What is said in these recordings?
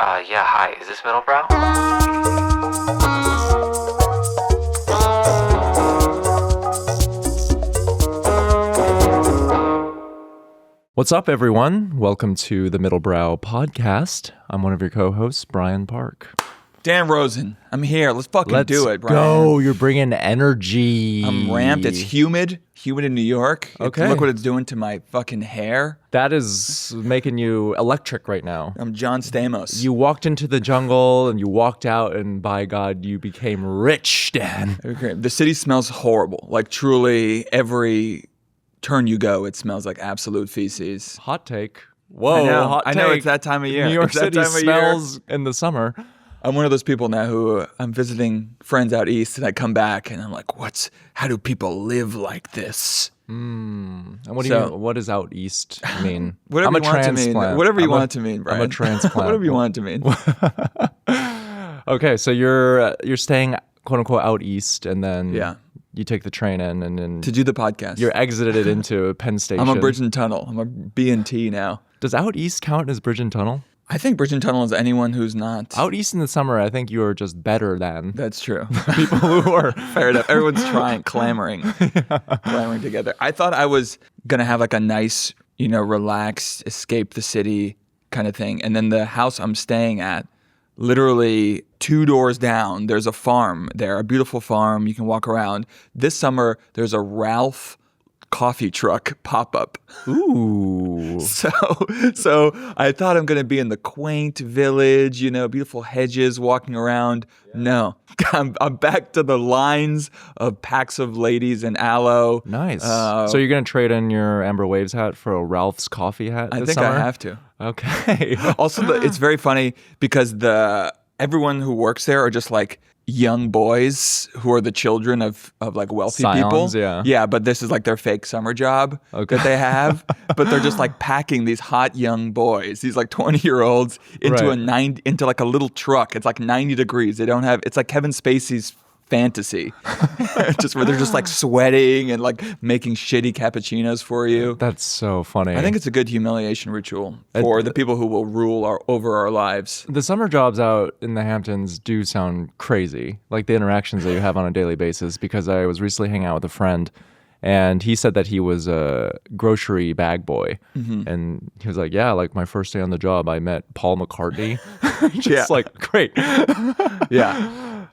Yeah, hi. Is this Middlebrow? What's up, everyone? Welcome to the Middlebrow podcast. I'm one of your co-hosts, Brian Park. Dan Rosen, I'm here. Let's do it, Brian. Go. You're bringing energy. I'm ramped. It's humid in New York. Okay. Look what it's doing to my fucking hair. That is making you electric right now. I'm John Stamos. You walked into the jungle and you walked out, and by God, you became rich, Dan. Okay. The city smells horrible. Like, truly, every turn you go, it smells like absolute feces. Hot take. Whoa, hot take. I know, it's that time of year. New York It's that City time of smells in the summer. I'm one of those people now who I'm visiting friends out east, and I come back and I'm like, how do people live like this? And what does out east mean? Whatever I'm a transplant. Whatever you want it to mean, Brian. I'm a transplant. Whatever you want it to mean. Okay, so you're staying quote unquote out east, and then you take the train in, and then To do the podcast. you're exited it into Penn Station. I'm a bridge and tunnel. I'm a B&T now. Does out east count as bridge and tunnel? I think bridge and tunnel is anyone who's not. Out east in the summer, I think you are just better than That's true. people who are. Fair enough. Everyone's clamoring together. I thought I was going to have like a nice, relaxed, escape the city kind of thing. And then the house I'm staying at, literally 2 doors down, there's a farm there, a beautiful farm. You can walk around. This summer, there's a Ralph coffee truck pop-up. Ooh. So I thought I'm going to be in the quaint village, beautiful hedges walking around. No, I'm back to the lines of packs of ladies and aloe. Nice. So you're going to trade in your Amber Waves hat for a Ralph's coffee hat I this think summer? I have to. Okay. Also, it's very funny because everyone who works there are just like young boys who are the children of like wealthy Scions, people. yeah. But this is like their fake summer job that they have. But they're just like packing these hot young boys, these like 20-year-olds into Right. into like a little truck. It's like 90 degrees. It's like Kevin Spacey's fantasy. Just where they're just like sweating and like making shitty cappuccinos for you. That's so funny. I think it's a good humiliation ritual for the people who will rule over our lives. The summer jobs out in the Hamptons do sound crazy, like the interactions that you have on a daily basis, because I was recently hanging out with a friend, and he said that he was a grocery bag boy. Mm-hmm. And he was like, yeah, like my first day on the job, I met Paul McCartney. Just like, great.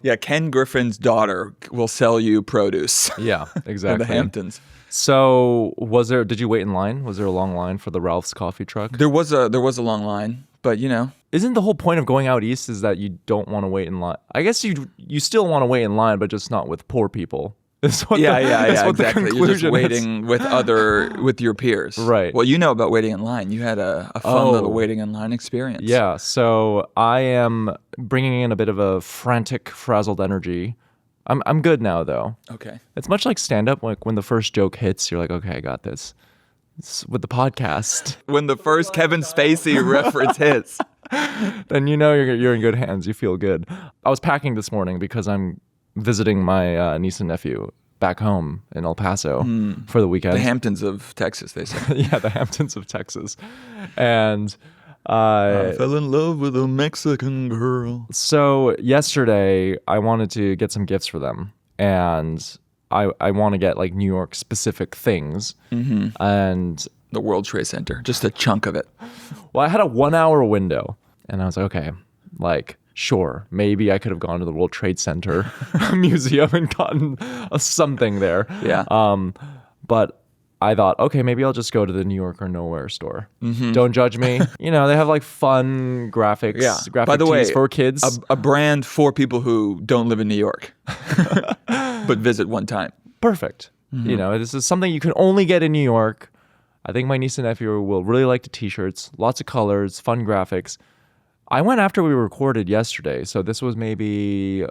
Yeah, Ken Griffin's daughter will sell you produce. Yeah, exactly. In the Hamptons. So did you wait in line? Was there a long line for the Ralph's coffee truck? There was a long line, but Isn't the whole point of going out east is that you don't want to wait in line? I guess you still want to wait in line, but just not with poor people. What exactly. The conclusion You're just is. waiting with your peers. Right. Well, you know about waiting in line. You had a fun little waiting in line experience. Yeah, so I am bringing in a bit of a frantic, frazzled energy. I'm good now, though. Okay. It's much like stand-up. Like when the first joke hits, you're like, okay, I got this. It's with the podcast. When the first Kevin Spacey reference hits. Then you're in good hands. You feel good. I was packing this morning because I'm visiting my niece and nephew back home in El Paso for the weekend. The Hamptons of Texas, they say. Yeah, the Hamptons of Texas. And I fell in love with a Mexican girl. So yesterday, I wanted to get some gifts for them. And I want to get like New York specific things. Mm-hmm. And the World Trade Center, just a chunk of it. Well, I had a 1 hour window. And I was like, okay, like, sure, maybe I could have gone to the World Trade Center museum and gotten something there. Yeah. But I thought, okay, maybe I'll just go to the New York or Nowhere store. Mm-hmm. Don't judge me. They have like fun graphics. Yeah. Graphic By the way, tees for kids. A brand for people who don't live in New York, but visit one time. Perfect. Mm-hmm. This is something you can only get in New York. I think my niece and nephew will really like the t-shirts. Lots of colors, fun graphics. I went after we recorded yesterday, so this was maybe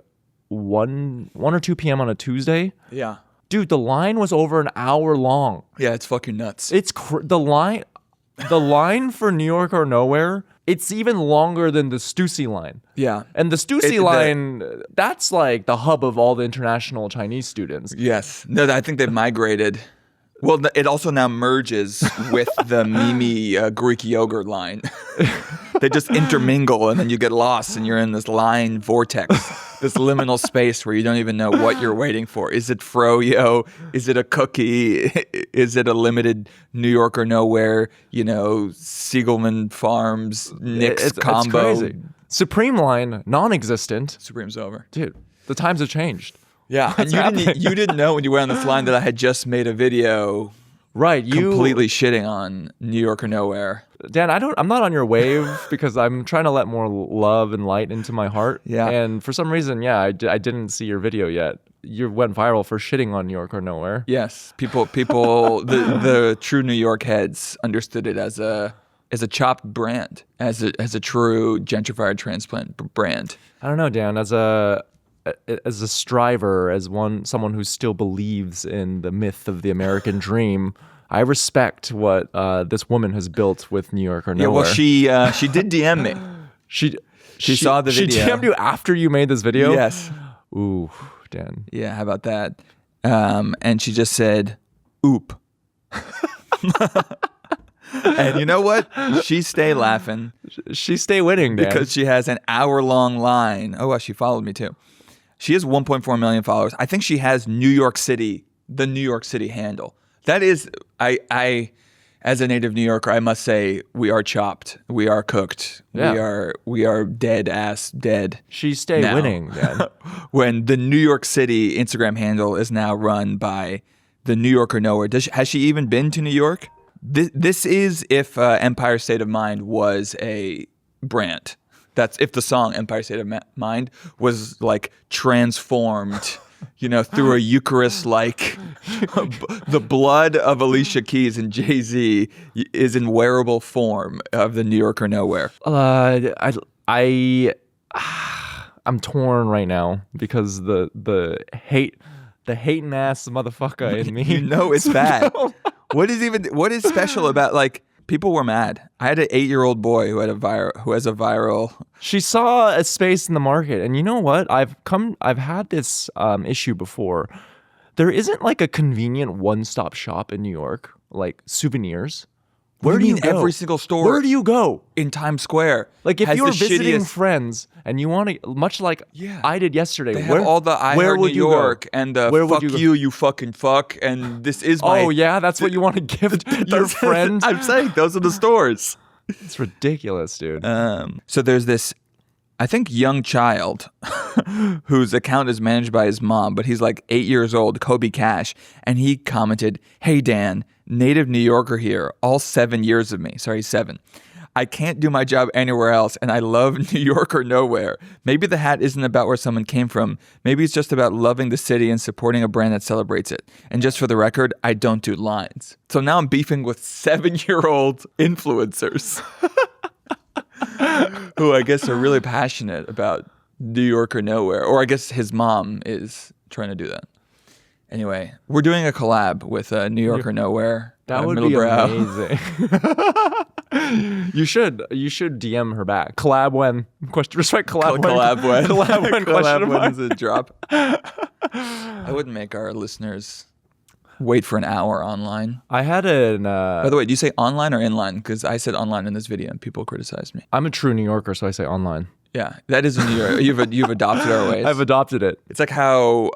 1 or 2 p.m. on a Tuesday. Yeah. Dude, the line was over an hour long. Yeah, it's fucking nuts. It's the line for New York or Nowhere. It's even longer than the Stussy line. Yeah. And the Stussy line, that's like the hub of all the international Chinese students. Yes. No, I think they've migrated. Well, it also now merges with the Mimi Greek yogurt line. They just intermingle, and then you get lost, and you're in this line vortex, this liminal space where you don't even know what you're waiting for. Is it froyo? Is it a cookie? Is it a limited New York or nowhere? Siegelman Farms Nick's combo. It's crazy. Supreme line, non-existent. Supreme's over, Dude, the times have changed. Yeah, and you didn't know when you went on this line that I had just made a video. Right, completely shitting on New York or nowhere. Dan, I'm not on your wave because I'm trying to let more love and light into my heart. Yeah. And for some reason, I didn't see your video yet. You went viral for shitting on New York or nowhere. Yes, people, the true New York heads understood it as a chopped brand, as a true gentrified transplant brand. I don't know, Dan. As a striver, as someone who still believes in the myth of the American dream, I respect what this woman has built with New York or nowhere. Yeah, well, she did DM me. She saw the video. She DM'd you after you made this video? Yes. Ooh, Dan. Yeah, how about that? And she just said, "Oop." And you know what? She stay laughing. She stay winning, Dan. Because she has an hour-long line. Oh, well, she followed me too. She has 1.4 million followers. I think she has the New York City handle. That is, I as a native New Yorker, I must say, we are chopped. We are cooked. Yeah. We are dead. She stay now. winning, Dan. When the New York City Instagram handle is now run by the New York or nowhere. Has she even been to New York? This is if Empire State of Mind was a brand. That's if the song Empire State of Mind was like transformed, through a Eucharist, like the blood of Alicia Keys and Jay-Z is in wearable form of the New York or nowhere. I'm torn right now because the hating ass motherfucker in me. It's bad. What is special about, like, people were mad. I had an 8-year-old boy who has a viral. She saw a space in the market, and you know what? I've had this issue before. There isn't like a convenient one-stop shop in New York, like souvenirs. Where do you go? Every single store? Where do you go? In Times Square. Like if you're visiting friends and you want to, much like I did yesterday. They have all the I Heart New York and the fuck you fucking fuck, and this is my... Oh yeah, that's what you want to give your friend? I'm saying those are the stores. It's ridiculous, dude. So there's this, I think, young child whose account is managed by his mom, but he's like 8 years old, Kobe Cash, and he commented, "Hey Dan, native New Yorker here, all 7 years of me." Sorry, 7. "I can't do my job anywhere else, and I love New York or nowhere. Maybe the hat isn't about where someone came from. Maybe it's just about loving the city and supporting a brand that celebrates it. And just for the record, I don't do lines." So now I'm beefing with 7-year-old influencers who I guess are really passionate about New York or nowhere. Or I guess his mom is trying to do that. Anyway, we're doing a collab with New York or nowhere. That would Middlebrow. be amazing. You should DM her back. Collab when? Respect collab when. Collab when. Collab when. Collab when does it drop? I wouldn't make our listeners wait for an hour online. I had an... By the way, do you say online or inline? Because I said online in this video and people criticized me. I'm a true New Yorker, so I say online. Yeah, that is a New York. You've adopted our ways. I've adopted it. It's like how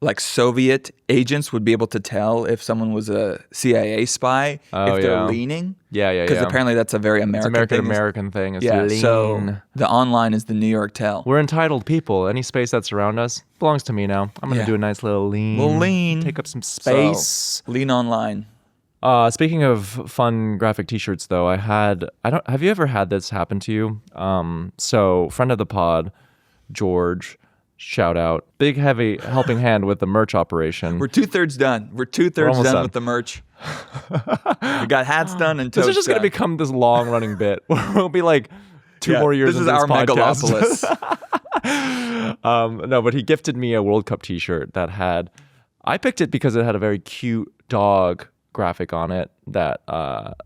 like Soviet agents would be able to tell if someone was a CIA spy if they're leaning. Yeah. Because apparently that's a very American thing. American thing. It's yeah, lean. so the online is the New York tell. We're entitled people. Any space that's around us belongs to me now. I'm going to do a nice little lean. Take up some space. So, lean online. Speaking of fun graphic t-shirts though, have you ever had this happen to you? So friend of the pod, George, shout out, big heavy helping hand with the merch operation. We're 2/3 done. We're 2/3 done with the merch. We got hats done and totes. This is just going to become this long running bit. We'll be like 2 more years. This is into our podcast. megalopolis. No, but he gifted me a World Cup t-shirt I picked it because it had a very cute dog graphic on it that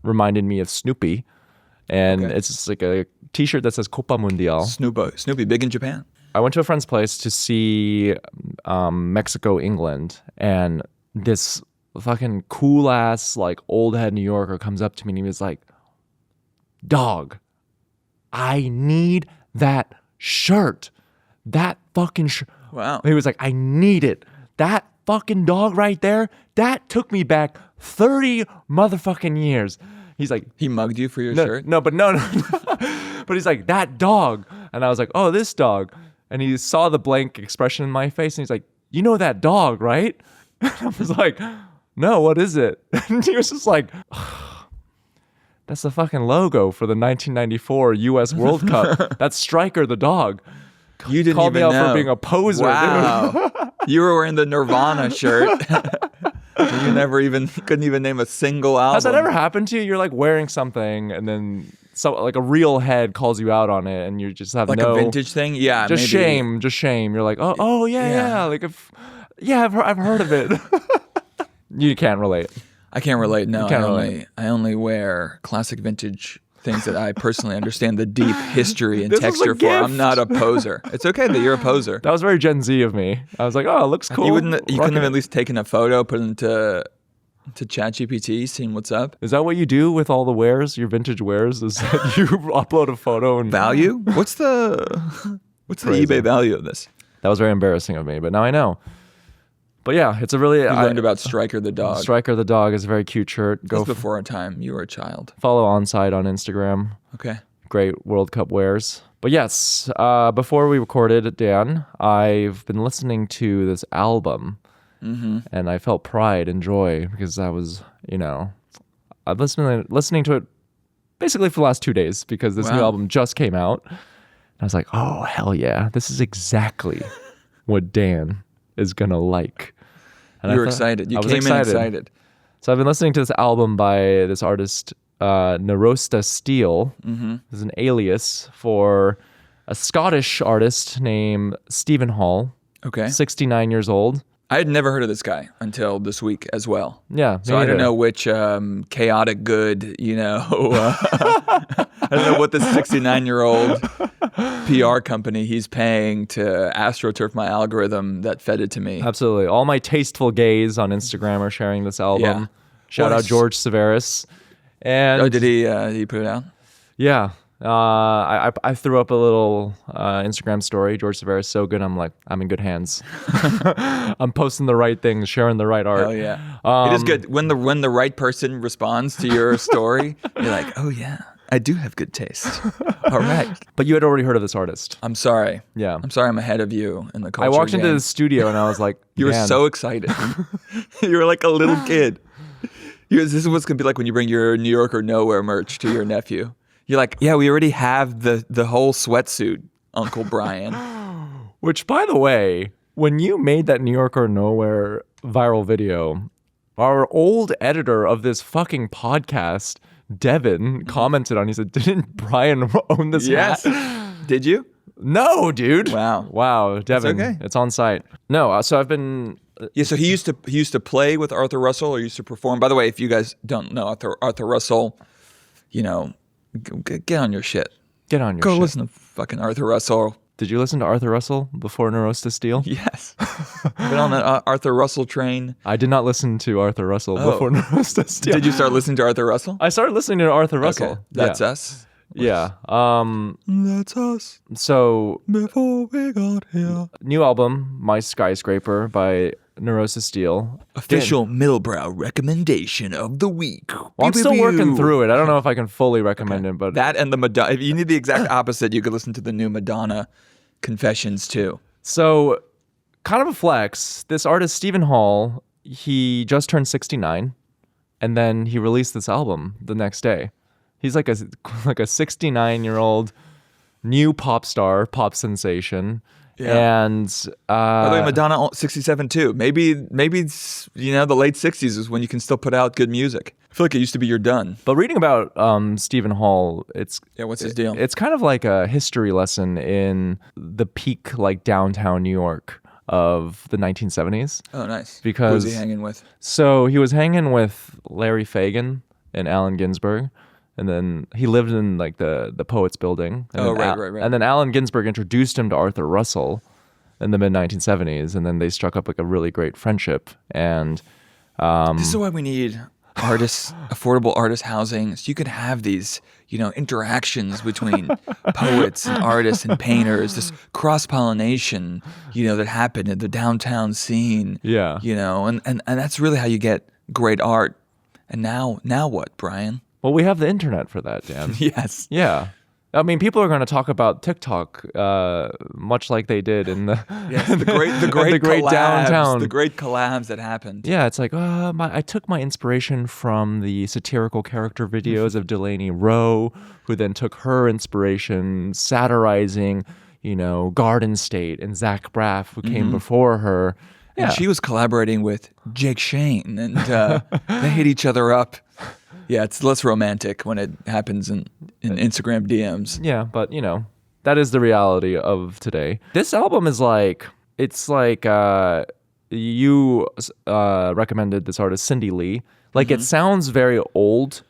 reminded me of Snoopy, and it's just like a t-shirt that says Copa Mundial. Snoopy, big in Japan. I went to a friend's place to see Mexico, England, and this fucking cool ass like old head New Yorker comes up to me and he was like, "Dog, I need that shirt. That fucking shirt. Wow. He was like, I need it. That fucking dog right there, that took me back 30 motherfucking years. He's like, He mugged you for your shirt? no. But he's like, that dog. And I was like, oh, this dog. And he saw the blank expression in my face and he's like, you know that dog, right? And I was like, no, what is it? And he was just like, that's the fucking logo for the 1994 U.S. World Cup. That's Stryker the dog. You didn't Called me even out know. for being a poser, Wow. dude. You were wearing the Nirvana shirt. You couldn't even name a single album. Has that ever happened to you? You're like wearing something and then like a real head calls you out on it and you just have like no... a vintage thing? Yeah, Just maybe. just shame. You're like, oh yeah. Like, I've heard of it. You can't relate. I can't relate. No, can't relate. I only wear classic vintage things that I personally understand the deep history and This is a texture for. gift. I'm not a poser. It's okay that you're a poser. That was very Gen Z of me. I was like, oh, it looks cool. You couldn't Rocking have it. at least taken a photo, put it into ChatGPT, seen what's up. Is that what you do with all the wares, your vintage wares? Is that you upload a photo and... Value? What's the Crazy. eBay value of this? That was very embarrassing of me, but now I know. But yeah, it's a really... You learned about Stryker the dog. Stryker the dog is a very cute shirt. That's before our time. You were a child. Follow Onside on Instagram. Okay. Great World Cup wares. But yes, before we recorded, Dan, I've been listening to this album, and I felt pride and joy because I was, I've listening to it basically for the last 2 days because this new Wow. album just came out. And I was like, oh, hell yeah, this is exactly what Dan is going to like. And You I were thought- excited. You I was came in excited. So I've been listening to this album by this artist, Nirosta Steel. This is an alias for a Scottish artist named Stephen Hall, Okay. 69 years old. I had never heard of this guy until this week as well. Yeah. So I don't know which chaotic good, I don't know what the 69-year-old PR company he's paying to AstroTurf my algorithm that fed it to me. Absolutely. All my tasteful gays on Instagram are sharing this album. Yeah. Shout Well, out George Severus. And Oh, did he put it out? yeah. I threw up a little Instagram story. George Severus so good. I'm like, I'm in good hands. I'm posting the right things, sharing the right art. Oh yeah, it is good when the right person responds to your story. You're like, oh yeah, I do have good taste. All right, But you had already heard of this artist. I'm sorry. Yeah. I'm sorry. I'm ahead of you in the culture. I walked into game. the studio and I was like, You were "Man." so excited. You were like a little kid. This is what's gonna be like when you bring your New York or Nowhere merch to your nephew. You're like, yeah, we already have the whole sweatsuit, Uncle Brian. Which, by the way, when you made that New York or Nowhere viral video, our old editor of this fucking podcast, Devin, commented on. He said, "Didn't Brian own this Yes. hat?" Did you? No, dude. Wow. Devin. okay. It's on site. No, so I've been. Yeah, so he used to play with Arthur Russell or used to perform. By the way, if you guys don't know Arthur Russell, get on your shit. Get on your Go shit. listen to fucking Arthur Russell. Did you listen to Arthur Russell before Nirosta Steel? Yes. Been on that Arthur Russell train. I did not listen to Arthur Russell before Nirosta Steel. Did you start listening to Arthur Russell? I started listening to Arthur Russell. Okay. That's yeah. us. Yeah. That's us So before we got here. new album, My Skyscraper by Nirosta Steel. Official Middlebrow recommendation of the week. Well, I'm still working through it. I don't know if I can fully recommend it, but That and the Madonna. If you need the exact opposite, you could listen to the new Madonna Confessions too. so kind of a flex. This artist Stephen Hall, he just turned 69, and then he released this album the next day. He's like a 69-year-old new pop star, pop sensation. Yeah. And By the way, Madonna 67 too. Maybe it's, the late 60s is when you can still put out good music. I feel like it used to be you're done. but reading about Stephen Hall, What's his deal? It's kind of like a history lesson in the peak, like downtown New York of the 1970s. Oh, nice. Because- Who was he hanging with? So he was hanging with Larry Fagan and Allen Ginsberg. And then he lived in like the Poets Building. And Oh, then right. And then Allen Ginsberg introduced him to Arthur Russell in the mid 1970s, and then they struck up like a really great friendship. And This is why we need affordable artist housing. So you could have these, interactions between poets and artists and painters, this cross-pollination, that happened in the downtown scene. Yeah. And that's really how you get great art. And now what, Brian? Well, we have the internet for that, Dan. Yes. Yeah. I mean, people are going to talk about TikTok, much like they did in the the great collabs, downtown, the great collabs that happened. Yeah, it's like I took my inspiration from the satirical character videos of Delaney Rowe, who then took her inspiration satirizing, Garden State and Zach Braff, who came before her. Yeah. And she was collaborating with Jake Shane, and they hit each other up. Yeah, it's less romantic when it happens in Instagram DMs. Yeah, but that is the reality of today. This album is you recommended this artist Cindy Lee. It sounds very old,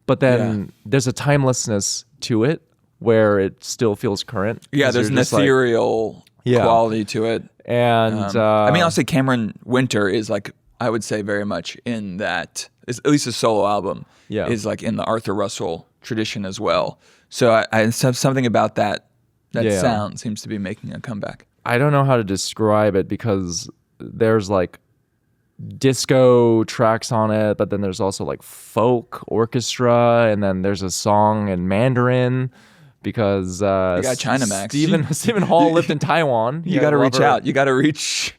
but then there's a timelessness to it where it still feels current. Yeah, there's an ethereal quality to it. And I'll say Cameron Winter is I would say very much in that, at least his solo album is in the Arthur Russell tradition as well. So I something about that sound seems to be making a comeback. I don't know how to describe it because there's disco tracks on it, but then there's also folk orchestra, and then there's a song in Mandarin because you got China Max. Stephen Hall lived in Taiwan. You got to reach out. You got to reach.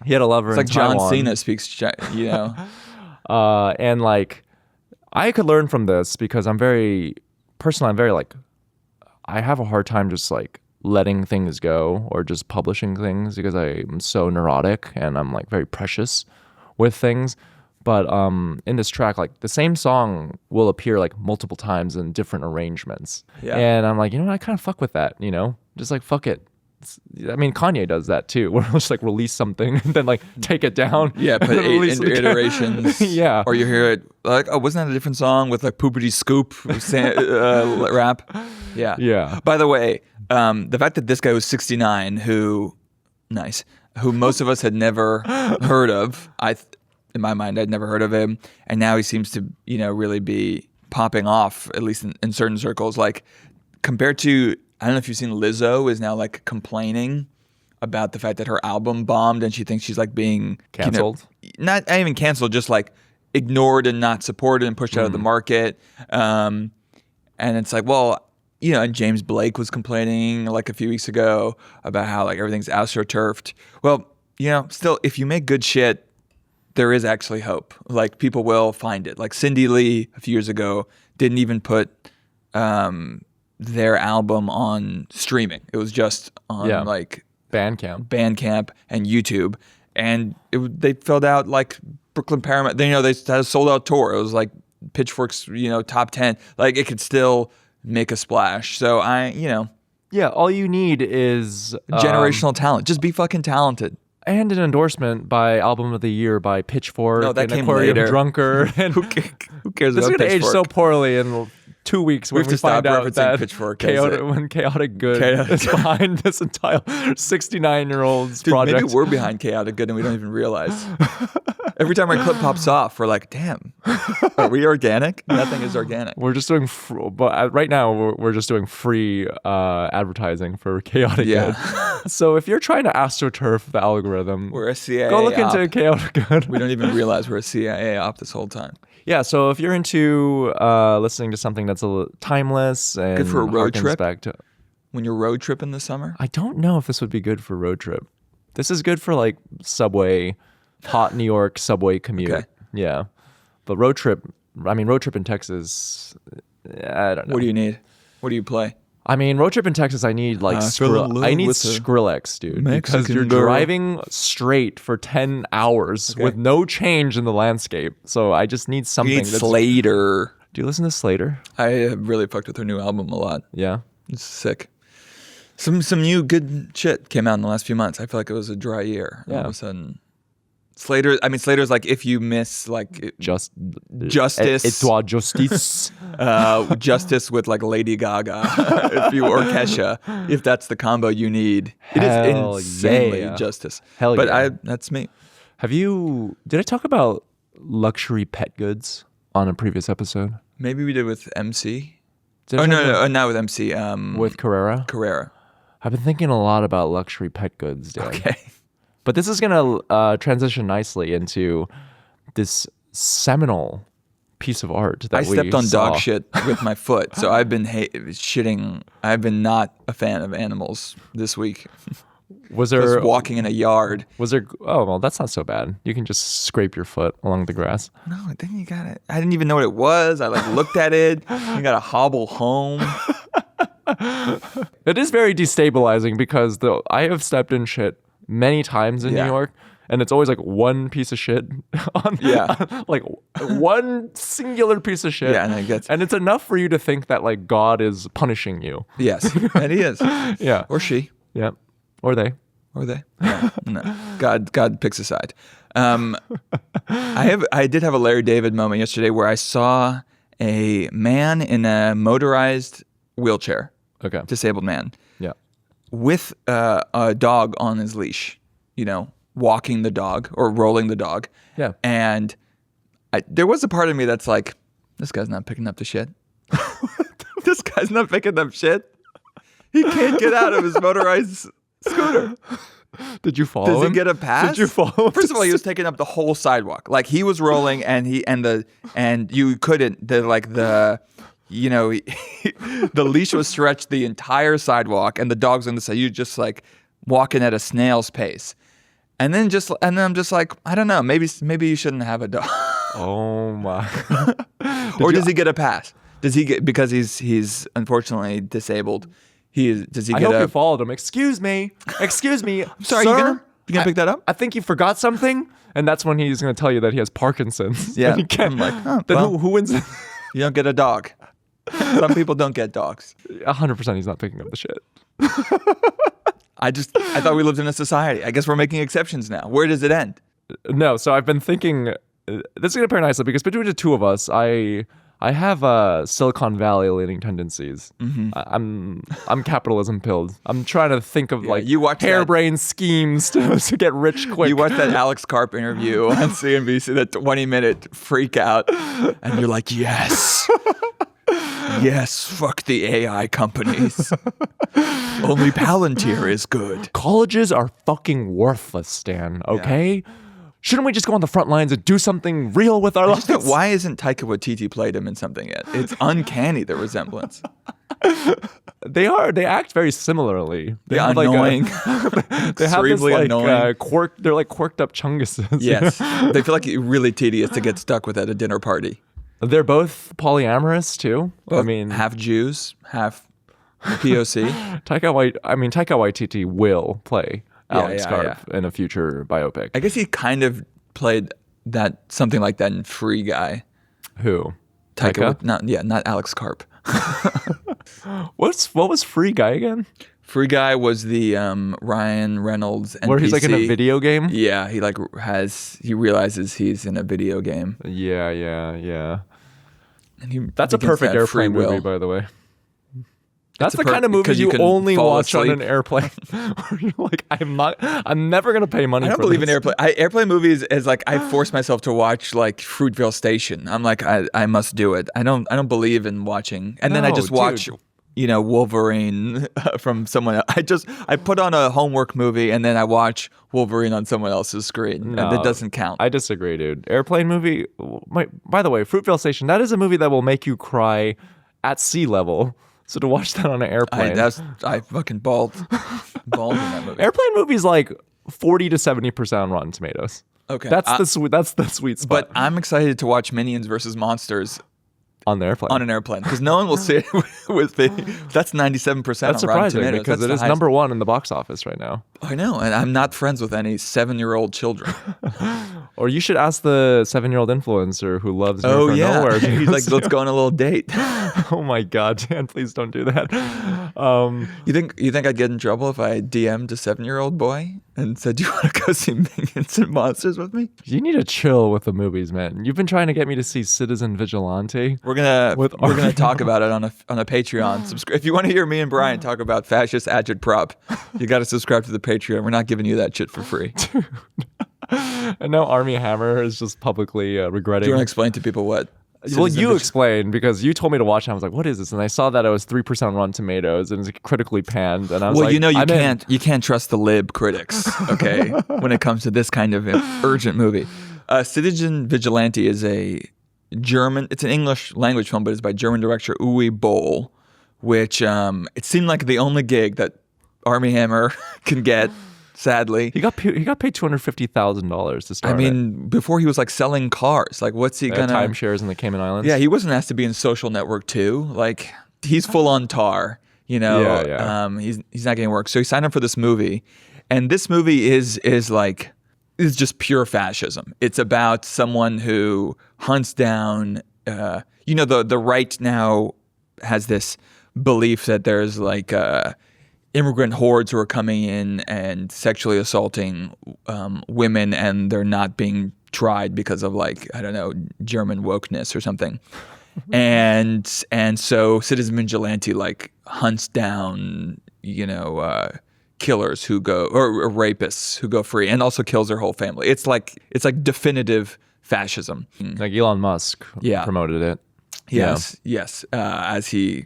He had a lover in Taiwan. John Cena speaks, and I could learn from this because I'm very I have a hard time just letting things go or just publishing things because I'm so neurotic and I'm very precious with things. But in this track, the same song will appear multiple times in different arrangements. Yeah. And I'm I kind of fuck with that, just fuck it. Kanye does that too, where he'll just release something and then take it down. Yeah, put 8 iterations. Yeah. Or you hear it wasn't that a different song with Poopity Scoop rap? Yeah. Yeah. By the way, the fact that this guy was 69, who most of us had never heard of, in my mind, I'd never heard of him, and now he seems to, really be popping off, at least in certain circles. Compared to, I don't know if you've seen Lizzo is now complaining about the fact that her album bombed and she thinks she's being canceled. Not even canceled, just ignored and not supported and pushed out of the market. And it's and James Blake was complaining a few weeks ago about how everything's astroturfed. Well, still, if you make good shit, there is actually hope. People will find it. Cindy Lee a few years ago didn't even put their album on streaming. It was just on Bandcamp and YouTube, and they filled out Brooklyn Paramount. They had a sold out tour. It was Pitchfork's top 10. It could still make a splash. So all you need is generational talent. Just be fucking talented. And an endorsement by Album of the Year by Pitchfork. No, that and came Aquarium later. Drunker. And who cares this about is going to age Pitchfork? so poorly in 2 weeks when we find out that Pitchfork Chaotic Good is behind this entire 69-year-old's project. Maybe we're behind Chaotic Good and we don't even realize. Every time our clip pops off, we're damn, are we organic? Nothing is organic. We're just doing, but right now we're just doing free advertising for Chaotic Good. So if you're trying to astroturf the algorithm, we're a CIA go look op. into Chaotic Good. We don't even realize we're a CIA op this whole time. Yeah, so if you're into listening to something that's a little timeless and good for a road harkens trip, back to, when you're road tripping this summer, I don't know if this would be good for road trip. This is good for subway, hot New York subway commute. Okay. Yeah, but road trip in Texas, I don't know. What do you need? What do you play? Road trip in Texas, I need Skrillex, dude, Mexican because you're girl. driving straight for 10 hours with no change in the landscape. So I just need something. You need Slater. Do you listen to Slater? I have really fucked with her new album a lot. Yeah, it's sick. Some new good shit came out in the last few months. I feel like it was a dry year. Yeah. All of a sudden. Slater's if you miss Justice. Et-toi justice. Justice with Lady Gaga or Kesha, if that's the combo you need. It is insanely Justice. Hell but yeah. that's me. Did I talk about luxury pet goods on a previous episode? Maybe we did with MC. Did I talk about- No, not with MC. With Carrera? Carrera. I've been thinking a lot about luxury pet goods, Dan. Okay. But this is going to transition nicely into this seminal piece of art that I stepped on saw. dog shit with my foot, so I've been shitting. I've been not a fan of animals this week. Was Just there walking in a yard. Was there? Oh well, that's not so bad. You can just scrape your foot along the grass. No, then you got it. I didn't even know what it was. I looked at it. You got to hobble home. It is very destabilizing because I have stepped in shit many times in Yeah. New York, and it's always like one piece of shit on, Yeah. like one singular piece of shit. Yeah, and it gets- and it's enough for you to think that like God is punishing you. Yes, and he is. Yeah, Or she. yeah, or they. Or they? No. God picks a side. I did have a Larry David moment yesterday where I saw a man in a motorized wheelchair, Okay. disabled man, Yeah. with a dog on his leash, walking the dog or rolling the dog. Yeah. And there was a part of me that's like, this guy's not picking up the shit. This guy's not picking up shit. He can't get out of his motorized scooter. Did you follow Does him? he get a pass? Did you follow him? First of all, he was taking up the whole sidewalk. Like he was rolling, and you couldn't. The leash was stretched the entire sidewalk, and the dog's on the side. You just like walking at a snail's pace, and then I'm just like, I don't know. Maybe you shouldn't have a dog. Oh my. Does he get a pass? Does he get, because he's unfortunately disabled? Does he I get hope a? you followed him. Excuse me. Sorry, sir? you gonna pick that up? I think you forgot something, and that's when he's going to tell you that he has Parkinson's. Yeah. And he can't. I'm like, oh, then well. who wins? You don't get a dog. Some people don't get dogs. 100% he's not picking up the shit. I thought we lived in a society. I guess we're making exceptions now. Where does it end? No, so I've been thinking, this is going to pair nicely because between the two of us, I have Silicon Valley leaning tendencies. Mm-hmm. I'm capitalism pilled. I'm trying to think of you watch that- harebrained schemes to get rich quick. You watched that Alex Karp interview on CNBC, that 20-minute freak out, and you're like, yes. Yes, fuck the AI companies. Only Palantir is good. Colleges are fucking worthless, Stan, okay? Shouldn't we just go on the front lines and do something real with our lives? Why isn't Taika Waititi played him in something yet? It's uncanny, the resemblance. They act very similarly. They Yeah, have annoying. they have this Extremely like annoying. they're like quirked up chunguses. Yes. They feel like really tedious to get stuck with at a dinner party. They're both polyamorous too. I mean, half Jews, half POC. Taika Waititi will play Alex yeah, Karp in a future biopic. I guess he kind of played something like that in Free Guy. Who? Taika? Not Alex Karp. What was Free Guy again? Free Guy was the Ryan Reynolds NPC. Where he's like in a video game? Yeah, he realizes he's in a video game. Yeah. And That's a begins to perfect have free airplane movie, will. by the way. That's It's the kind of movie 'cause you you can only fall watch on asleep. an airplane. Where you're like, I'm never gonna pay money. I don't for believe in this. airplane. Airplane movies is like I force myself to watch like Fruitvale Station. I'm like I must do it. I don't believe in watching. And then I No, just watch dude. Wolverine from someone else. I put on a homework movie and then I watch Wolverine on someone else's screen. No, and that doesn't count. I disagree, dude. Airplane movie. By the way, Fruitvale Station. That is a movie that will make you cry at sea level. So to watch that on an airplane. I fucking bawled in that movie. Airplane movies like 40 to 70% on Rotten Tomatoes. Okay. That's the sweet spot. But I'm excited to watch Minions versus Monsters on the airplane. on an airplane because no one will see it with me. That's 97% That's on Rotten surprising Tomatoes. because That's it is the highest. number one in the box office right now. I know, and I'm not friends with any 7-year-old children. Or you should ask the 7-year-old influencer who loves Near from Nowhere. He's like, let's go on a little date. Oh my God, Dan, please don't do that. You think I'd get in trouble if I DM'd a 7-year-old boy and said, "Do you want to go see Minions and Monsters with me?" You need to chill with the movies, man. You've been trying to get me to see Citizen Vigilante. We're gonna talk about it on a Patreon. If you want to hear me and Brian talk about fascist agitprop, you got to subscribe to the Patreon. We're not giving you that shit for free. And now Army Hammer is just publicly Do regretting. you want to explain to people what? Well, you explain, because you told me to watch it. I was like, what is this? And I saw that it was 3% on Rotten Tomatoes and it's critically panned. And I was Well, like, you can't trust the lib critics, okay, when it comes to this kind of urgent movie. Citizen Vigilante is it's an English language film, but it's by German director Uwe Boll, which it seemed like the only gig that Army Hammer can get. Sadly, he got paid $250,000 to start. I mean, before he was like selling cars. Like, what's he gonna timeshares in the Cayman Islands? Yeah, he wasn't asked to be in Social Network 2. Like, he's full on tar. You know, he's not getting work. So he signed up for this movie, and this movie is just pure fascism. It's about someone who hunts down. The right now has this belief that there's like immigrant hordes who are coming in and sexually assaulting women, and they're not being tried because of, like, I don't know, German wokeness or something. and so Citizen Vigilante like hunts down, killers who go or rapists who go free, and also kills their whole family. It's like definitive fascism. Like Elon Musk promoted it. Yes. As he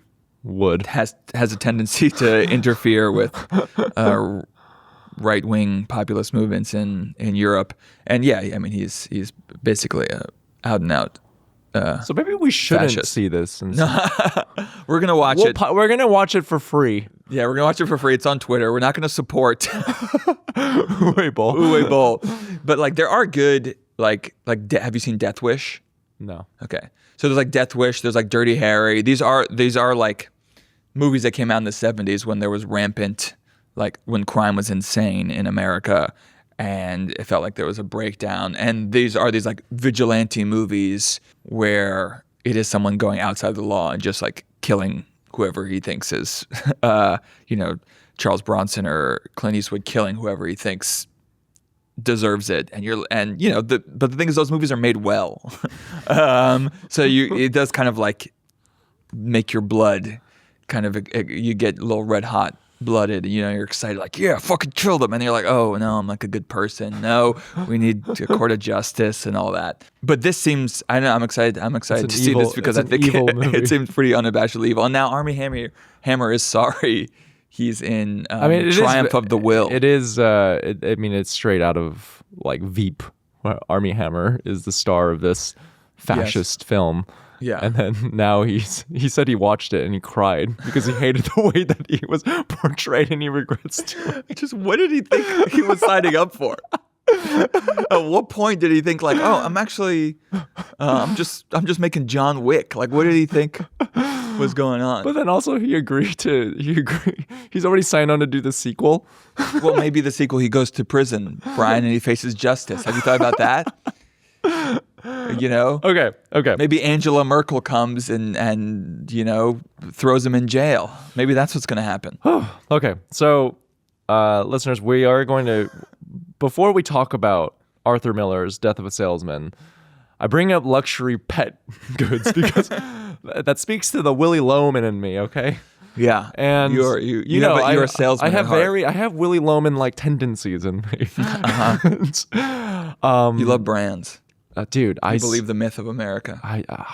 has a tendency to interfere with right-wing populist movements in Europe. And I mean, he's basically out and out. So maybe we shouldn't fascist. See this. And we're gonna watch it. We're gonna watch it for free. Yeah, we're gonna watch it for free. It's on Twitter. We're not gonna support Uwe Boll. But like, there are good have you seen Death Wish? No. Okay. So there's like Death Wish. There's like Dirty Harry. These are like movies that came out in the 70s when there was rampant, like when crime was insane in America, and it felt like there was a breakdown. And these are these like vigilante movies where it is someone going outside the law and just like killing whoever he thinks is, Charles Bronson or Clint Eastwood killing whoever he thinks deserves it. But the thing is, those movies are made well. So it does kind of like make your blood kind of, you get a little red hot blooded, you're excited, like, yeah, fucking kill them. And you're like, oh no, I'm like a good person. No, we need a court of justice and all that. But this seems, I know, I'm excited to see this because I think it seems pretty unabashedly evil. And now Army Hammer is sorry. He's in Triumph of the Will. It is, it's straight out of like Veep, where Army Hammer is the star of this fascist film. Yeah. And then now he said he watched it and he cried because he hated the way that he was portrayed and he regrets to it. Just what did he think he was signing up for? At what point did he think like, oh, I'm actually, I'm just making John Wick? Like, what did he think was going on? But then also he agreed. He's already signed on to do the sequel. Well, maybe the sequel, he goes to prison, Brian, and he faces justice. Have you thought about that? Okay. Maybe Angela Merkel comes and throws him in jail. Maybe that's what's going to happen. Okay. So, listeners, we are going to, before we talk about Arthur Miller's Death of a Salesman, I bring up luxury pet goods because that speaks to the Willy Loman in me, okay? Yeah. And you're a salesman. I have Willy Loman like tendencies in me. You love brands. Dude, I believe the myth of America.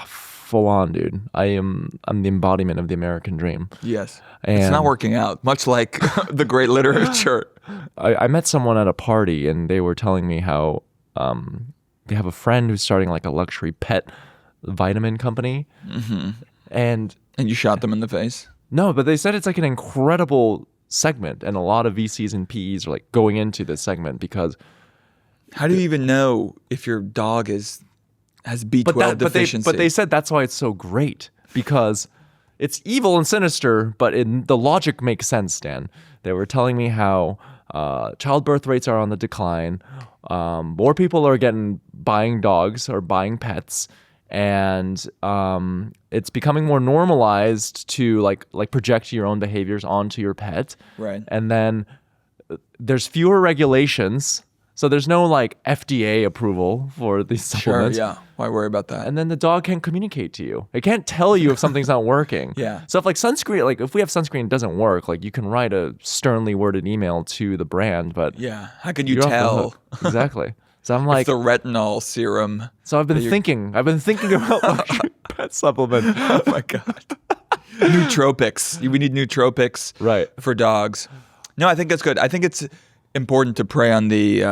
Full on, dude. I'm the embodiment of the American dream. Yes. And it's not working out, much like the great literature. I met someone at a party and they were telling me how they have a friend who's starting like a luxury pet vitamin company. Mm-hmm. And you shot them in the face? No, but they said it's like an incredible segment, and a lot of VCs and PEs are like going into this segment because. How do you even know if your dog has B12 deficiency? But they said that's why it's so great, because it's evil and sinister, but the logic makes sense, Dan. They were telling me how childbirth rates are on the decline. More people are buying dogs or buying pets, and it's becoming more normalized to like project your own behaviors onto your pet. Right. And then there's fewer regulations. So there's no like FDA approval for these supplements. Sure, yeah. Why worry about that? And then the dog can't communicate to you. It can't tell you if something's not working. Yeah. So if like sunscreen, like if we have sunscreen and it doesn't work, like you can write a sternly worded email to the brand, but yeah, how can you tell? Exactly. So I'm like, It's the retinol serum. so I've been thinking about luxury pet supplement. Oh my God. Nootropics. We need nootropics Right. for dogs. No, I think that's good. I think it's important to prey on the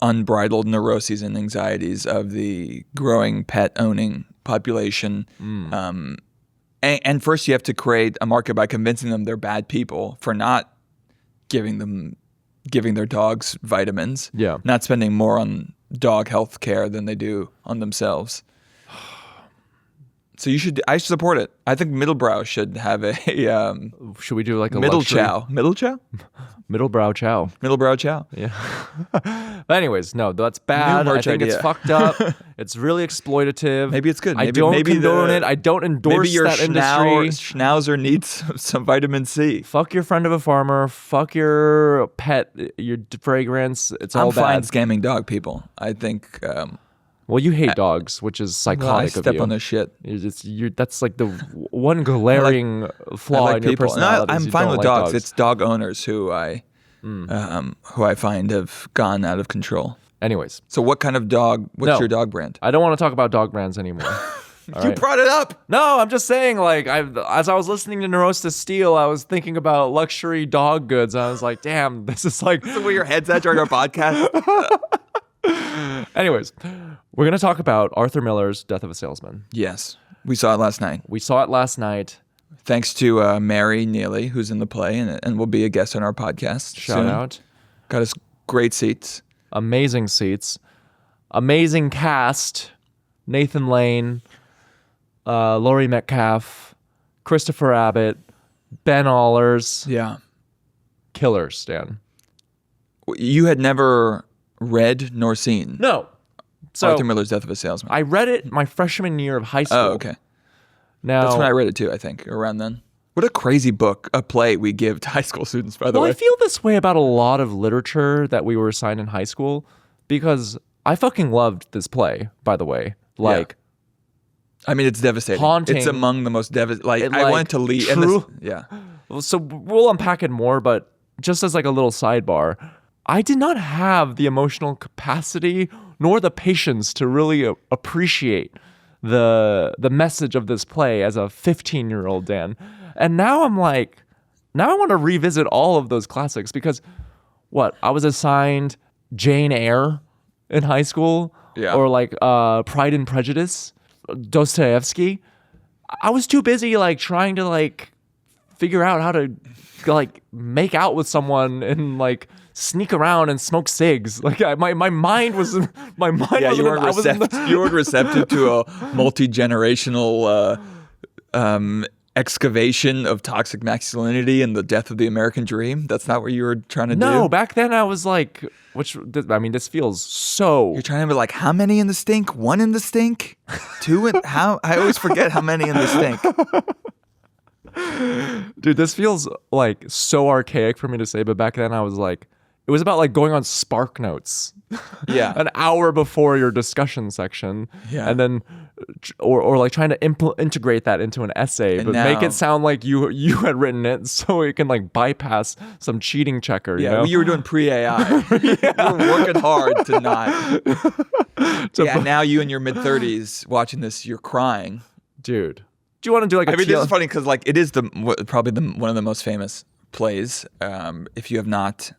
unbridled neuroses and anxieties of the growing pet owning population. And first you have to create a market by convincing them they're bad people for not giving their dogs vitamins. Yeah. Not spending more on dog health care than they do on themselves. So I should support it. I think Middlebrow should have a Should we do like a middle luxury- chow. Middle chow? Middlebrow chow? Middlebrow chow. Yeah. But anyways, no, that's bad. New I merch think it's idea. fucked up. It's really exploitative. Maybe it's good. I Maybe- don't maybe condone the- it. I don't endorse Maybe your that industry. schnauzer needs some vitamin C. Fuck your friend of a farmer. Fuck your pet. Your fragrance. It's all I'm fine bad. scamming dog people. I think Well, you hate dogs, which is well, I psychotic of step you. on their shit. That's like the one glaring flaw in your people. personality. No, is I'm you fine don't with like dogs. It's dog owners who I find have gone out of control. Anyways, So what kind of dog? What's No. your dog brand? I don't want to talk about dog brands anymore. All You right? brought it up. No, I'm just saying, like, as I was listening to Nirosta Steel, I was thinking about luxury dog goods. I was like, damn, this is like. So where your head's at during our podcast? Anyways, we're going to talk about Arthur Miller's Death of a Salesman. Yes, we saw it last night. We saw it last night. Thanks to Mary Neely, who's in the play and will be a guest on our podcast. Shout soon. out. Got us great seats. Amazing seats. Amazing cast. Nathan Lane, Laurie Metcalf, Christopher Abbott, Ben Allers. Yeah. Killers, Dan. You had never read nor seen No. So Arthur Miller's Death of a Salesman. I read it my freshman year of high school. Oh, okay. Now, That's when I read it too, I think, around then. What a crazy book, a play we give to high school students, by the well, way. I feel this way about a lot of literature that we were assigned in high school because I fucking loved this play, by the way. Like, I mean, it's devastating. Haunting. It's among the most devastating. Like, It, I like, wanted to leave. true- Yeah. so we'll unpack it more, but just as like a little sidebar, I did not have the emotional capacity nor the patience to really appreciate the message of this play as a 15-year-old Dan. And now I'm like, now I want to revisit all of those classics because I was assigned Jane Eyre in high school, Yeah. or like Pride and Prejudice, Dostoevsky. I was too busy like trying to like figure out how to like make out with someone and like sneak around and smoke cigs. Like my mind was my mind. Yeah, wasn't you weren't in- I was in receptive. You weren't receptive to a multi-generational excavation of toxic masculinity and the death of the American dream. That's not what you were trying to do. No, back then I was like, this feels so. You're trying to be like, how many in the stink? One in the stink? Two in how? I always forget how many in the stink. Dude, this feels like so archaic for me to say, but back then I was like, it was about like going on Spark Notes. Yeah. An hour before your discussion section. Yeah. And then, or like trying to integrate that into an essay, And but make now- it sound like you had written it so it can like bypass some cheating checker, Yeah, you know? you were doing pre-AI. You were working hard to not. Yeah, now you in your mid-30s watching this, you're crying. Dude. Do you want to do like a I mean, this TL is funny because like it is probably one of the most famous plays. If you have not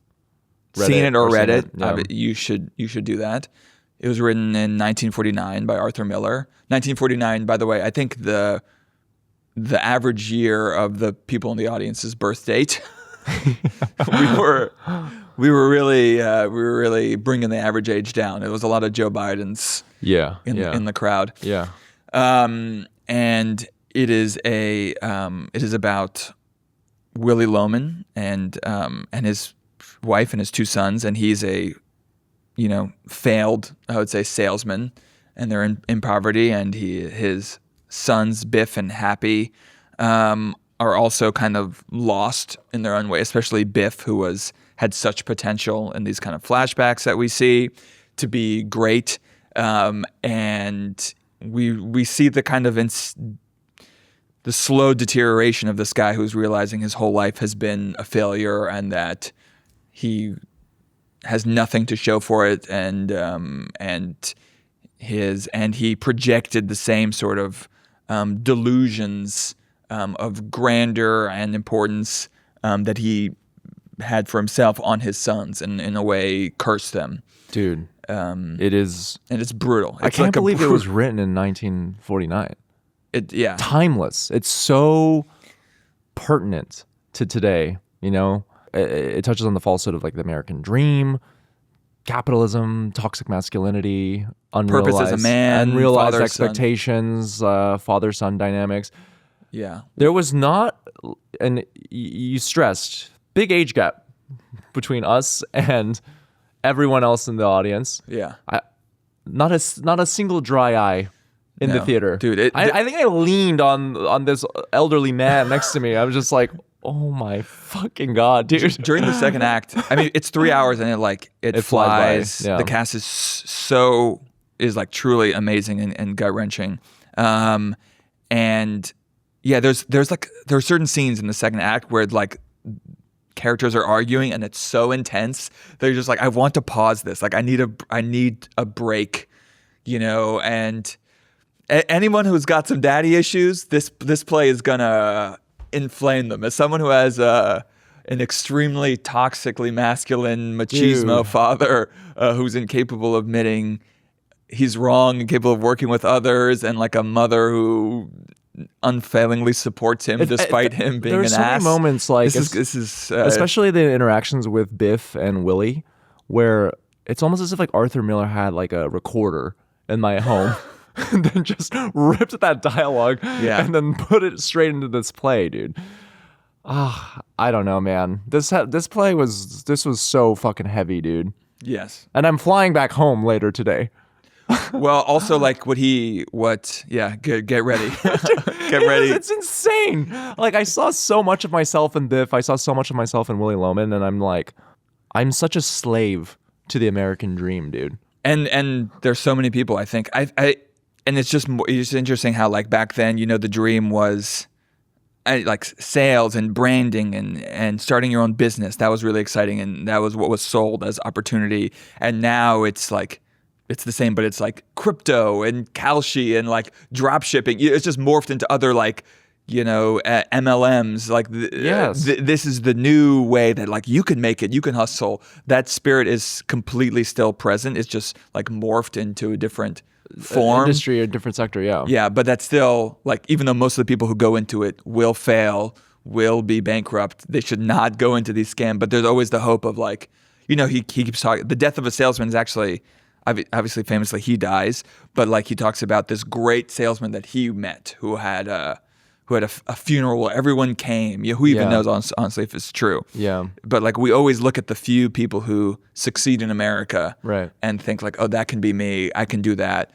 seen it or read it, yeah. you should do that. It was written in 1949 by Arthur Miller. 1949, by the way, I think the average year of the people in the audience's birth date. we were really bringing the average age down. It was a lot of Joe Bidens in the crowd. Yeah. And it is about Willie Loman and his wife and his two sons, and he's a failed, I would say, salesman, and they're in poverty, and his sons Biff and Happy are also kind of lost in their own way, especially Biff, who had such potential in these kind of flashbacks that we see to be great, and we see the kind of the slow deterioration of this guy who's realizing his whole life has been a failure and that he has nothing to show for it, and he projected the same sort of delusions of grandeur and importance that he had for himself on his sons, and in a way cursed them. Dude, it is, and it's brutal. I can't believe it was written in 1949. Timeless. It's so pertinent to today. You know, it touches on the falsehood of like the American dream, capitalism, toxic masculinity, purpose as a man, unrealized father, expectations, father-son dynamics. Yeah, there was not, and you stressed, big age gap between us and everyone else in the audience. Yeah, not a single dry eye in the theater, dude. I think I leaned on this elderly man next to me. I was just like, oh my fucking God, dude. During the second act, I mean, it's 3 hours and it flies. Yeah. The cast is like truly amazing and gut wrenching. And yeah, there are certain scenes in the second act where like characters are arguing and it's so intense. They're just like, I want to pause this. Like I need a break, you know. And anyone who's got some daddy issues, this play is gonna inflame them. As someone who has an extremely toxically masculine machismo father who's incapable of admitting he's wrong, incapable of working with others, and like a mother who unfailingly supports him despite him being an ass. There's so many moments like this is especially the interactions with Biff and Willie, where it's almost as if like Arthur Miller had like a recorder in my home and then just ripped that dialogue and then put it straight into this play, dude. I don't know, man. This was so fucking heavy, dude. Yes. And I'm flying back home later today. Well, also like get ready. Get ready. It's insane. Like I saw so much of myself in Biff. I saw so much of myself in Willie Loman, and I'm like, I'm such a slave to the American dream, dude. And there's so many people. I think and it's just interesting how like back then, you know, the dream was like sales and branding and starting your own business. That was really exciting, and that was what was sold as opportunity. And now it's like, it's the same, but it's like crypto and Kalshi and like drop shipping. It's just morphed into other like, you know, MLMs. Like this is the new way that like you can make it, you can hustle. That spirit is completely still present. It's just like morphed into a different form. Industry or different sector, yeah. Yeah, but that's still like, even though most of the people who go into it will fail, will be bankrupt, they should not go into these scams. But there's always the hope of like, you know, he keeps talking. The death of a salesman is actually, obviously, famously, he dies, but like he talks about this great salesman that he met who had a funeral where everyone came. You know, who even knows honestly if it's true? Yeah. But like we always look at the few people who succeed in America, right, and think like, oh, that can be me. I can do that.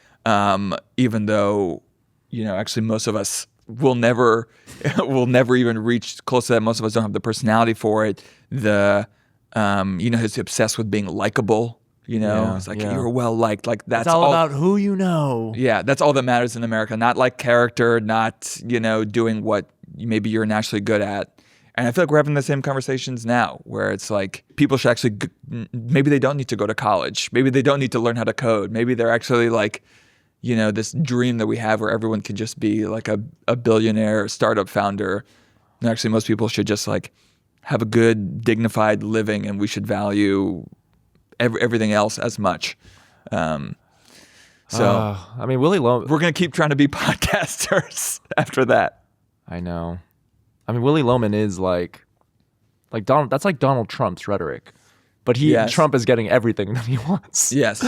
Even though, you know, actually most of us will never even reach close to that. Most of us don't have the personality for it. You know, he's obsessed with being likable. You know, it's like you're well liked. Like that's all about who you know. Yeah, that's all that matters in America. Not like character, not, you know, doing what maybe you're naturally good at. And I feel like we're having the same conversations now, where it's like people should actually maybe they don't need to go to college. Maybe they don't need to learn how to code. Maybe they're actually like, you know, this dream that we have where everyone can just be like a billionaire startup founder. And actually, most people should just like have a good, dignified living, and we should value everything else as much. I mean, Willie Loman. We're gonna keep trying to be podcasters after that. I know. I mean, Willie Loman is like Donald. That's like Donald Trump's rhetoric, but Trump is getting everything that he wants. Yes.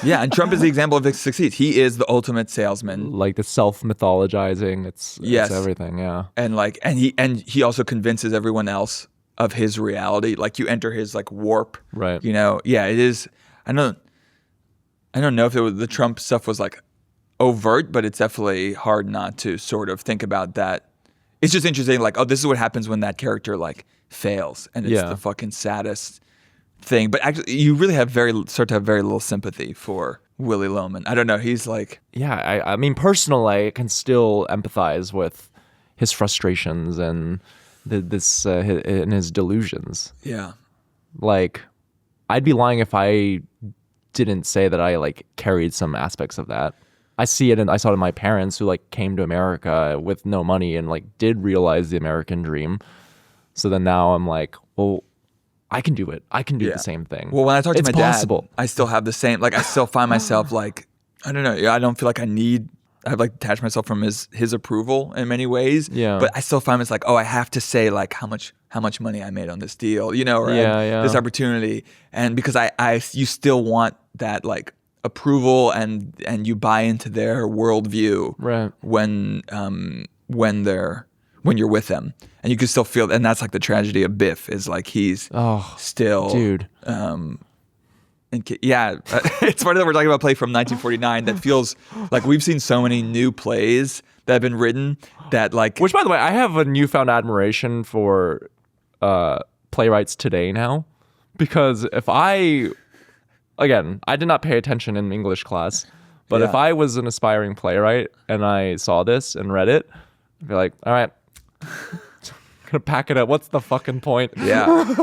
Yeah, and Trump is the example of it succeeds. He is the ultimate salesman. Like the self-mythologizing. It's everything. Yeah. And he also convinces everyone else of his reality. Like you enter his like warp, right? You know, it is. I don't know if the Trump stuff was like overt, but it's definitely hard not to sort of think about that. It's just interesting, like, oh, this is what happens when that character like fails, and it's the fucking saddest thing. But actually, you really start to have very little sympathy for Willie Loman. I don't know. He's like, I mean, personally, I can still empathize with his frustrations and in his delusions. Yeah. Like, I'd be lying if I didn't say that I like carried some aspects of that. I see it, and I saw it in my parents who like came to America with no money and like did realize the American dream. So then now I'm like, well, I can do it. I can do the same thing. Well, when I talk to it's my possible. dad, I still have the same, like I still find myself like, I don't know. I don't feel like I've like detached myself from his approval in many ways. Yeah. But I still find myself like, oh, I have to say like how much money I made on this deal, you know, or this opportunity. And because you still want that like approval and you buy into their worldview Right. when you're with them, and you can still feel, and that's like the tragedy of Biff is like he's still dude. It's funny that we're talking about a play from 1949 that feels like we've seen so many new plays that have been written that like. Which, by the way, I have a newfound admiration for playwrights today now, because I did not pay attention in English class, but if I was an aspiring playwright and I saw this and read it, I'd be like, all right, gonna pack it up. What's the fucking point? Yeah.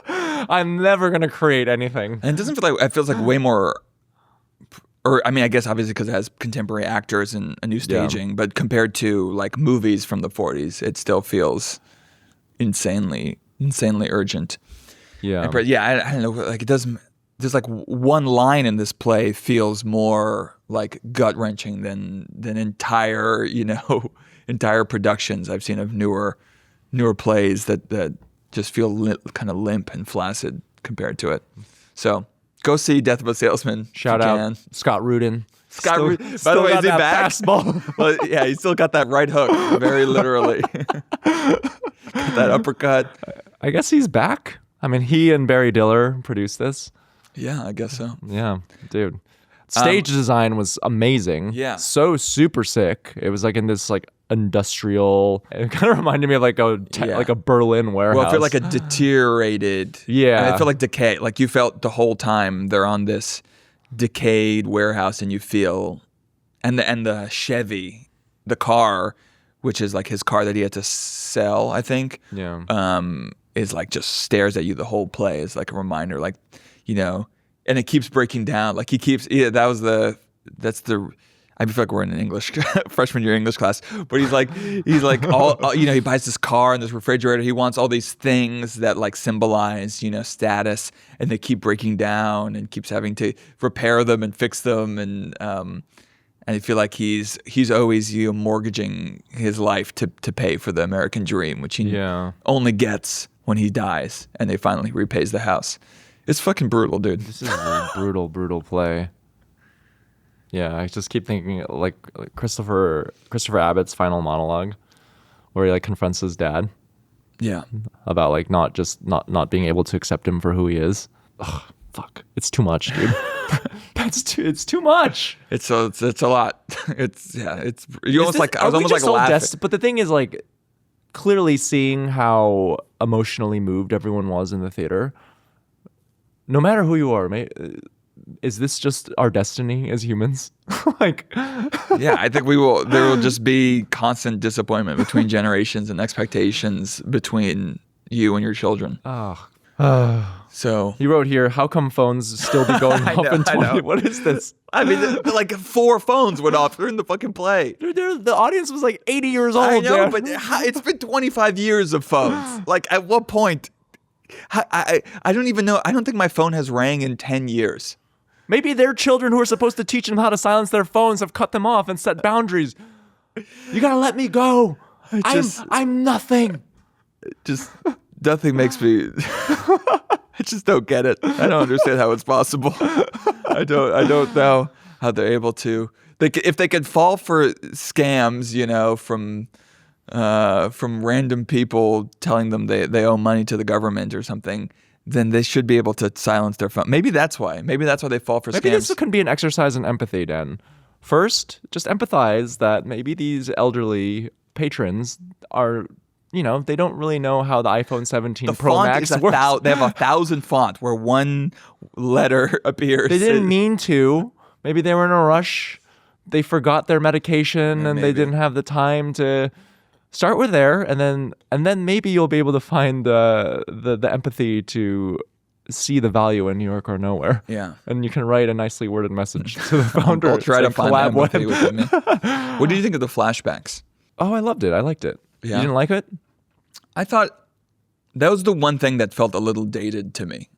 I'm never gonna create anything. And it doesn't feel like, it feels like way more, or I mean, I guess obviously because it has contemporary actors and a new staging, but compared to like movies from the 40s, it still feels insanely urgent. Yeah. But yeah, I don't know, like it doesn't, there's like one line in this play feels more like gut wrenching than entire, entire productions I've seen of newer plays that just feel kind of limp and flaccid compared to it. So go see Death of a Salesman. Shout out Scott Rudin. By the way, is he back? Well, yeah, he still got that right hook, very literally. Got that uppercut. I guess he's back. I mean, he and Barry Diller produced this. Yeah, I guess so. Yeah, dude. Stage design was amazing. Yeah. So super sick. It was like in this like industrial. It kind of reminded me of like a Berlin warehouse. Well, I feel like a deteriorated. Yeah. And I feel like decay. Like you felt the whole time they're on this decayed warehouse, and you feel, and the Chevy, the car, which is like his car that he had to sell, I think. Yeah. Is like just stares at you the whole play. It's like a reminder, like, and it keeps breaking down. Like he keeps, I feel like we're in an English freshman year English class, but he's like all he buys this car and this refrigerator. He wants all these things that like symbolize, status, and they keep breaking down and keeps having to repair them and fix them. And I feel like he's always mortgaging his life to pay for the American dream, which he only gets when he dies and they finally repays the house. It's fucking brutal, dude. This is a brutal play. Yeah, I just keep thinking like Christopher Abbott's final monologue, where he like confronts his dad. Yeah. About like not being able to accept him for who he is. Ugh, fuck, it's too much, dude. It's too much. It's a lot. I was almost like laughing. But the thing is, like, clearly seeing how emotionally moved everyone was in the theater. No matter who you are, mate, is this just our destiny as humans? Like, yeah, I think there will just be constant disappointment between generations and expectations between you and your children. So he wrote here, how come phones still be going off in 20? What is this? I mean, like 4 phones went off during the fucking play. The audience was like 80 years old. I know, dude. but it's been 25 years of phones. Like, at what point? I don't even know. I don't think my phone has rang in 10 years. Maybe their children who are supposed to teach them how to silence their phones have cut them off and set boundaries. You gotta let me go. I'm nothing. Just nothing makes me. I just don't get it. I don't understand how it's possible. I don't know how they're able to. If they could fall for scams, from random people telling them they owe money to the government or something, then they should be able to silence their phone. Maybe that's why. Maybe that's why they fall for scams. Maybe this can be an exercise in empathy, Dan. First, just empathize that maybe these elderly patrons are, they don't really know how the iPhone 17 Pro Max works. They have 1,000 font where one letter appears. They didn't mean to. Maybe they were in a rush. They forgot their medication and they didn't have the time to start with there. And then maybe you'll be able to find the empathy to see the value in New York or nowhere. Yeah. And you can write a nicely worded message to the founder. I'll try to saying, find collab empathy with with me. What do you think of the flashbacks? Oh, I loved it. I liked it. Yeah. You didn't like it? I thought that was the one thing that felt a little dated to me.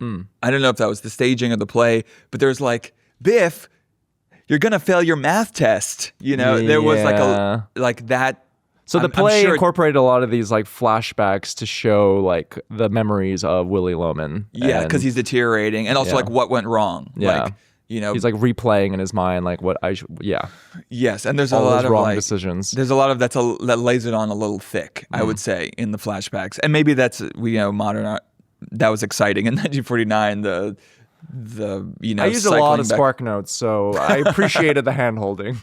I don't know if that was the staging of the play, but there's like, Biff, you're gonna fail your math test. You know, there was like that. So the play incorporated a lot of these like flashbacks to show like the memories of Willy Loman. Yeah, because he's deteriorating, and also like what went wrong. Yeah. Like, you know, he's like replaying in his mind like what I should. Yeah. Yes, and there's all a lot those of wrong like, decisions. There's a lot of that lays it on a little thick, I would say, in the flashbacks, and maybe that's modern art. That was exciting in 1949. I used a lot of Spark Notes, so I appreciated the hand holding.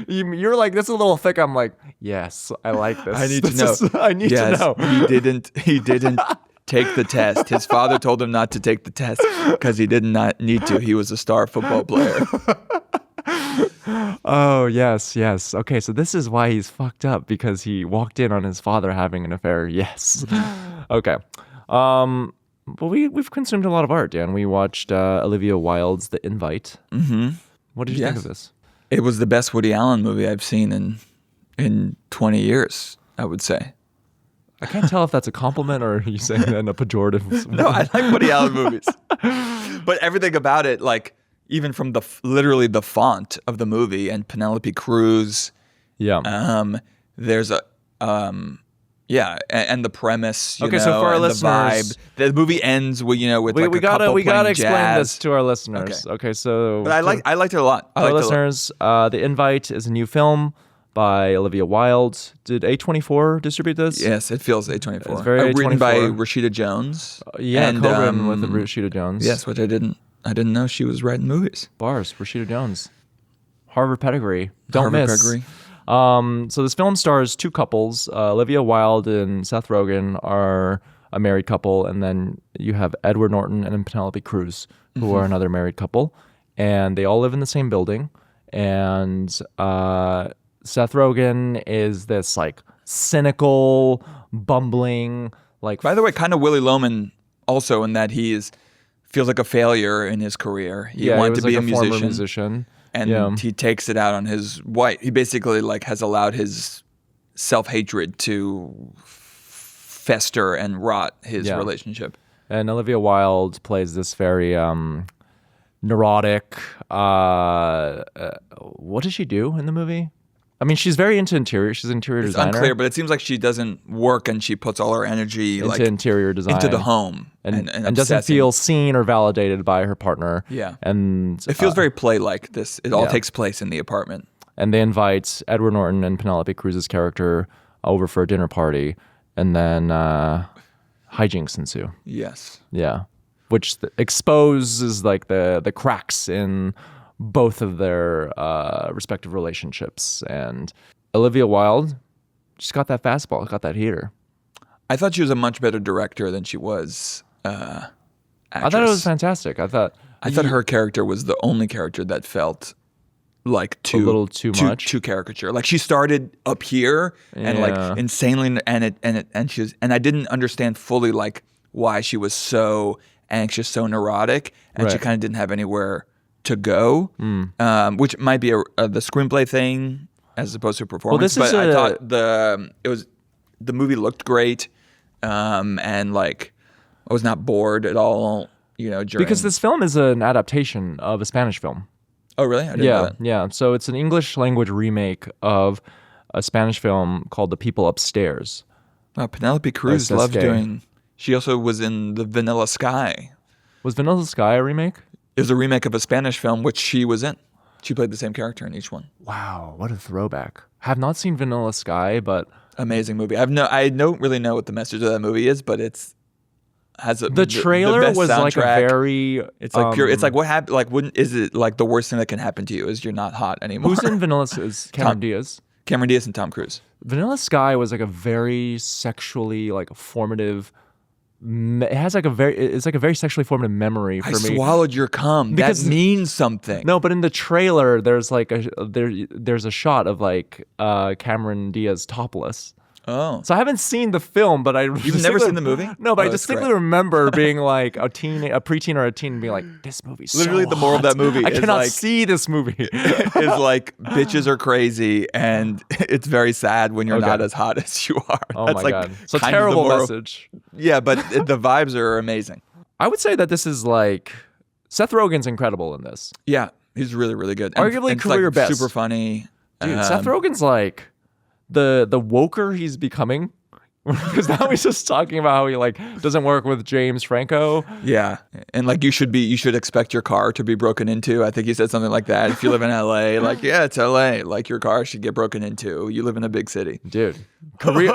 You're like, this is a little thick. I'm like, yes, I like this. I need to know. I need to know. He didn't take the test. His father told him not to take the test because he did not need to. He was a star football player. Oh, yes. Okay, so this is why he's fucked up, because he walked in on his father having an affair. Yes. Okay. But we've consumed a lot of art, Dan. We watched Olivia Wilde's The Invite. Mm-hmm. What did you think of this? It was the best Woody Allen movie I've seen in 20 years, I would say. I can't tell if that's a compliment or are you saying that in a pejorative way? No, I like Woody Allen movies. But everything about it, like even from literally the font of the movie and Penelope Cruz. Yeah. There's a... and the premise, okay, so for our listeners, the movie ends with with we like gotta explain jazz. this to our listeners. Okay, so but I liked it a lot. Our listeners, The Invite is a new film by Olivia Wilde. Did A24 distribute this? Yes, it feels A24. It's very written A24. by Rashida Jones. And co-written with Rashida Jones. Yes, which I didn't know she was writing movies. Bars, Rashida Jones, Harvard pedigree. Don't Harvard miss. Pedigree. So this film stars two couples. Olivia Wilde and Seth Rogen are a married couple, and then you have Edward Norton and Penelope Cruz, who are another married couple, and they all live in the same building. And Seth Rogen is this like cynical, bumbling, like. By the way, kind of Willy Loman also in that feels like a failure in his career. He wanted to be a former musician. And he takes it out on his wife. He basically like has allowed his self-hatred to fester and rot his relationship. And Olivia Wilde plays this very neurotic. What does she do in the movie? I mean, she's very into interior. She's an interior designer. It's unclear, but it seems like she doesn't work and she puts all her energy into interior design, into the home, and doesn't feel seen or validated by her partner. Yeah, and it feels very play-like. It all takes place in the apartment. And they invite Edward Norton and Penelope Cruz's character over for a dinner party, and then hijinks ensue. Yes. Yeah, which exposes like the cracks in both of their respective relationships. And Olivia Wilde just got that fastball, got that heater. I thought she was a much better director than she was actress. I thought it was fantastic. I thought her character was the only character that felt like a little too much, too caricature. Like she started up here and like insanely, and I didn't understand fully like why she was so anxious, so neurotic, and she kind of didn't have anywhere to go, which might be the screenplay thing as opposed to a performance. Well, I thought the movie looked great, and like I was not bored at all. Because this film is an adaptation of a Spanish film. Oh, really? I didn't know that. Yeah. So it's an English language remake of a Spanish film called The People Upstairs. Wow, Penelope Cruz loved doing. She also was in the Vanilla Sky. Was Vanilla Sky a remake? It was a remake of a Spanish film, which she was in. She played the same character in each one. Wow, what a throwback. Have not seen Vanilla Sky, but... Amazing movie. I don't really know what the message of that movie is, but the trailer was like a very... It's like pure... It's like what happened... Like, is it like the worst thing that can happen to you is you're not hot anymore? Who's in Vanilla Sky? Is Cameron Diaz? Cameron Diaz and Tom Cruise. Vanilla Sky was like a very sexually like formative... It's like a very sexually formative memory for me. I swallowed your cum. That means something. No, but in the trailer, there's like there's a shot of like Cameron Diaz topless. Oh. So I haven't seen the film, but You've never seen the movie? No, but Oh, I that's distinctly great. remember being like a preteen or a teen, and being like, "This movie's Literally so the moral of hot. that movie I is cannot like- see this movie." Is like bitches are crazy, and it's very sad when you're Okay. not as hot as you are. Oh That's my like god! So kind of the terrible moral. message. Yeah, but the vibes are amazing. I would say that this is like Seth Rogen's incredible in this. Yeah, he's really, really good. Arguably it's career like best. Super funny. Dude, Seth Rogen's like the woker he's becoming. Because now he's just talking about how he like doesn't work with James Franco. Yeah, and like you should expect your car to be broken into. I think he said something like that. If you live in LA, like yeah, it's LA. Like your car should get broken into. You live in a big city, Dude, career.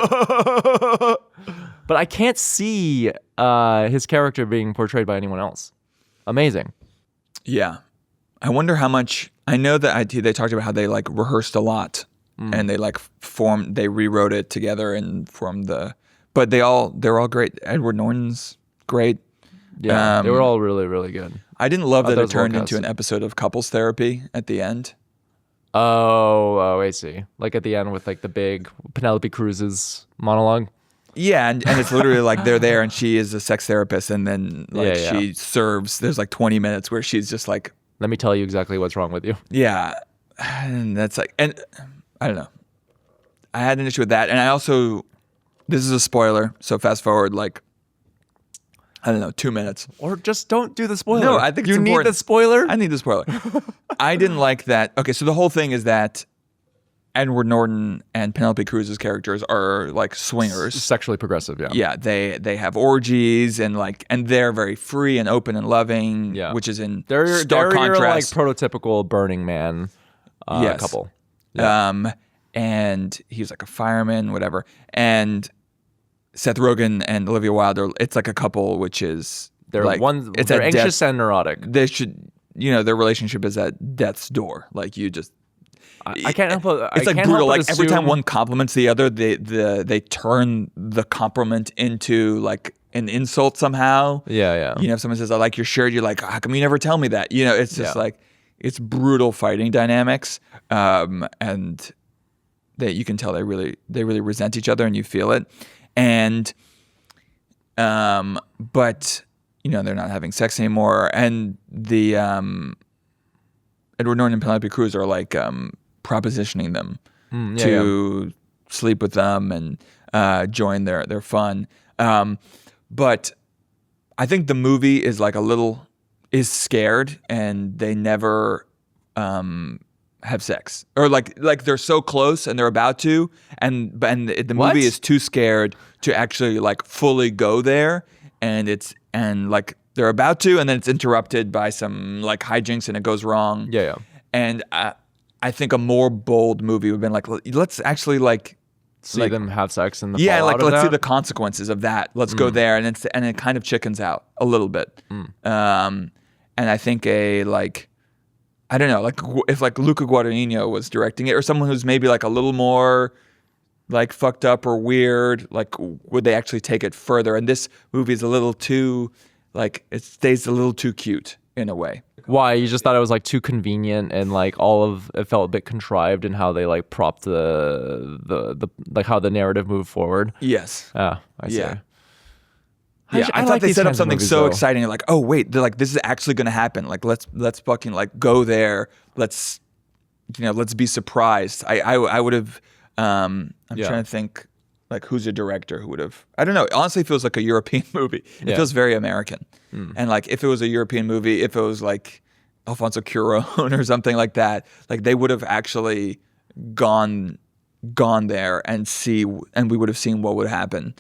But I can't see his character being portrayed by anyone else. Amazing. Yeah, I wonder how much. I know that they talked about how they like rehearsed a lot. And they like they rewrote it together and formed but they're all great. Edward Norton's great. Yeah, they were all really, really good. I didn't love that that it was well turned into casted. an episode of couples therapy at the end. Oh, I see. Like at the end with like the big Penelope Cruz's monologue. Yeah, and it's literally like they're there and she is a sex therapist and then like Yeah. she serves. There's like 20 minutes where she's just like, Let me tell you exactly what's wrong with you. yeah, and that's like, and I don't know. I had an issue with that, and I also, this is a spoiler, so fast forward like, I don't know, 2 minutes. Or just don't do the spoiler. No, I think you it's need important. the spoiler. I need the spoiler. I didn't like that. Okay, so the whole thing is that Edward Norton and Penelope Cruz's characters are like swingers. Sexually progressive, yeah. Yeah, they have orgies and they're very free and open and loving. Yeah. Which is in They're stark your like contrast. prototypical Burning Man Yes. couple. And he's like a fireman, whatever. And Seth Rogen and Olivia Wilde it's like a couple, which is They're like, it's they're at anxious death, and neurotic. they should, their relationship is at death's door. Like you just. I can't help it. It's I like can't brutal. help Like but every time assume- one compliments the other, they turn the compliment into like an insult somehow. Yeah. If someone says, "I like your shirt," you're like, "How come you never tell me that?" It's just Yeah. like it's brutal fighting dynamics, and that you can tell they really resent each other, and you feel it. And but they're not having sex anymore, and the Edward Norton and Penelope Cruz are like propositioning them to sleep with them and join their fun. But I think the movie is like is scared and they never have sex, or like they're so close and they're about to, and the What? movie is too scared to actually like fully go there, and like they're about to, and then it's interrupted by some like hijinks and it goes wrong. Yeah. And I think a more bold movie would have been like, let's actually like See them have sex in the yeah, fallout like of let's see that? the consequences of that. Let's go there, and it kind of chickens out a little bit. And I think I don't know, like if like Luca Guadagnino was directing it, or someone who's maybe like a little more like fucked up or weird, like would they actually take it further? And this movie is a little too like it stays a little too cute in a way. Why? You just thought it was like too convenient and like all of it felt a bit contrived in how they like propped the like how the narrative moved forward. Yes. Ah, I see. Yeah. I Yeah, sh- I, I thought like they these set up kinds of something movies, so though. exciting. Like, oh wait, they're like, this is actually going to happen. Like, let's fucking like go there. Let's let's be surprised. I would have. I'm Yeah. trying to think, like, who's a director who would have. I don't know. It honestly feels like a European movie. It Yeah. feels very American. And like, if it was a European movie, if it was like Alfonso Cuarón or something like that, like they would have actually gone there and we would have seen what would happen.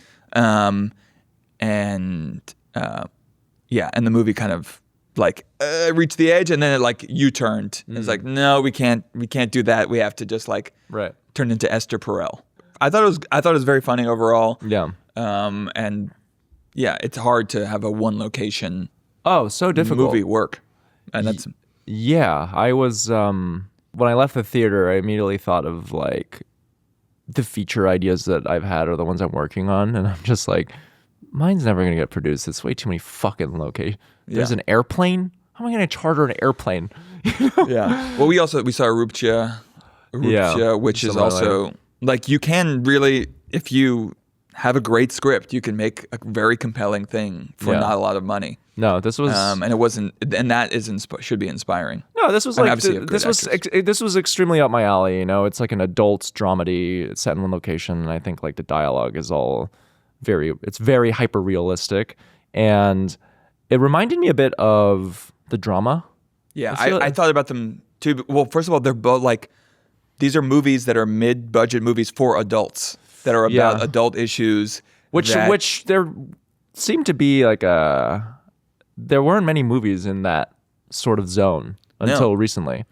And the movie kind of like reached the edge, and then it like U-turned. It's like, no, we can't do that. We have to just like Right. turn into Esther Perel. I thought it was very funny overall. Yeah. And yeah, it's hard to have a one location Oh, so difficult. movie work, and that's Yeah, I was when I left the theater, I immediately thought of like the feature ideas that I've had are the ones I'm working on, and I'm just like, mine's never gonna get produced. It's way too many fucking locations. There's Yeah. an airplane. How am I gonna charter an airplane? yeah. Well, we saw Ruptia, Yeah, which is somewhere also like you can really if you have a great script, you can make a very compelling thing for not a lot of money. No, this was, and it wasn't, and that should be inspiring. no, this was I mean, like obviously you have great this was extremely up my alley. It's like an adult dramedy. It's set in one location, and I think like the dialogue is all it's very hyper realistic, and it reminded me a bit of the drama. Yeah, I thought about them too. Well, first of all, they're both like, these are movies that are mid-budget movies for adults that are about adult issues. Which there seemed to be like there weren't many movies in that sort of zone until recently.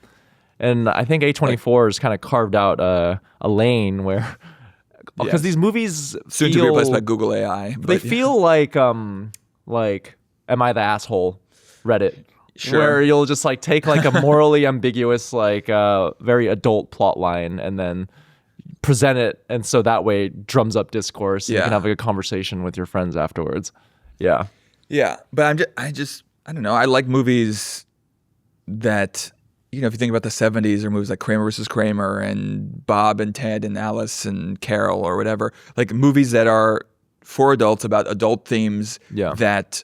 And I think A24 has kind of carved out a lane where, because these movies soon to be replaced by Google AI. They feel like Am I the Asshole Reddit? Sure. Where you'll just like take like a morally ambiguous, like very adult plot line and then present it, and so that way it drums up discourse and you can have like a conversation with your friends afterwards. Yeah. Yeah. But I don't know. I like movies that, if you think about the 70s, or movies like Kramer versus Kramer and Bob and Ted and Alice and Carol or whatever, like movies that are for adults about adult themes that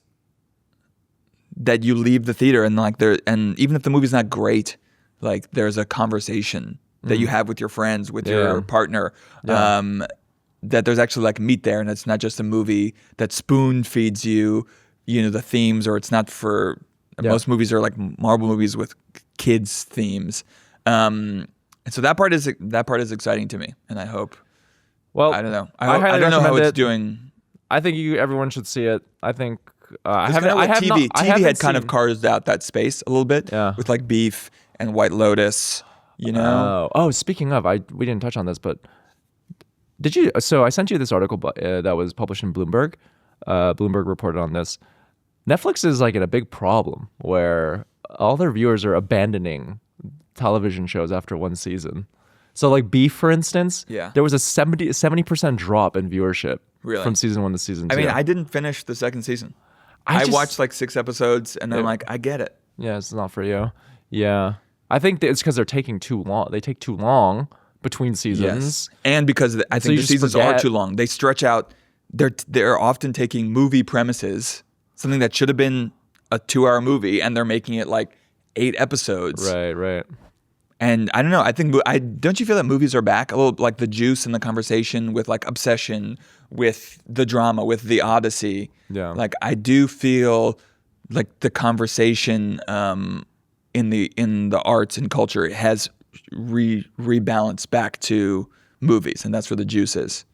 you leave the theater and like and even if the movie's not great, like there's a conversation that you have with your friends, with your partner, that there's actually like meat there, and it's not just a movie that spoon feeds you, the themes, or it's not for most movies are like Marvel movies with kids themes, and so that part is exciting to me, and I hope. Well, I don't know. I don't know how it's doing. I think everyone should see it. I think. TV had kind of carved out that space a little bit with like Beef and White Lotus, Oh, speaking of, we didn't touch on this, but did you? So I sent you this article that was published in Bloomberg. Bloomberg reported on this. Netflix is like in a big problem where all their viewers are abandoning television shows after one season. So like Beef, for instance, there was a 70% drop in viewership from season 1 to season 2. I mean, I didn't finish the second season. I watched like 6 episodes, and I'm like, I get it. Yeah, it's not for you. Yeah. I think it's because they're taking too long. They take too long between seasons. Yes. And because I think the seasons are too long. They stretch out. They're often taking movie premises, something that should have been a 2-hour movie, and they're making it like 8 episodes. Right. And I don't know. I think don't you feel that movies are back a little, like the juice in the conversation with like Obsession, with the drama, with The Odyssey. Yeah. Like I do feel like the conversation in the arts and culture has rebalanced back to movies, and that's where the juice is.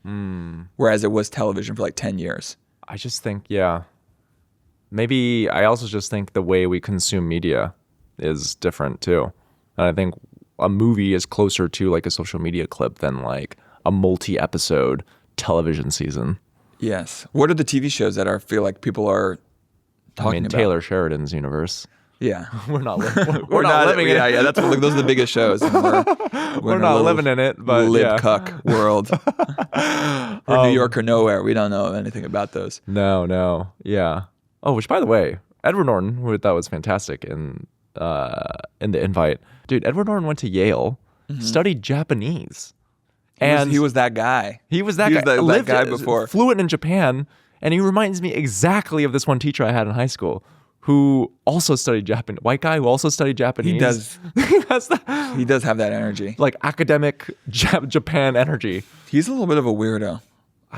Whereas it was television for like 10 years. I just think, maybe I also just think the way we consume media is different too. And I think a movie is closer to like a social media clip than like a multi-episode television season. Yes. What are the TV shows that feel like people are talking about? Taylor Sheridan's universe. Yeah. We're not living in it. Yeah, those are the biggest shows. We're not living in it, but cuck world. We're New York or nowhere. We don't know anything about those. No. Yeah. Oh, which by the way, Edward Norton, who I thought was fantastic in the invite. Dude, Edward Norton went to Yale, studied Japanese. He was that guy. He was that guy. Lived that guy before. Fluent in Japan, and he reminds me exactly of this one teacher I had in high school who also studied Japanese. White guy who also studied Japanese. He does. He does have that energy. Like academic Japan energy. He's a little bit of a weirdo.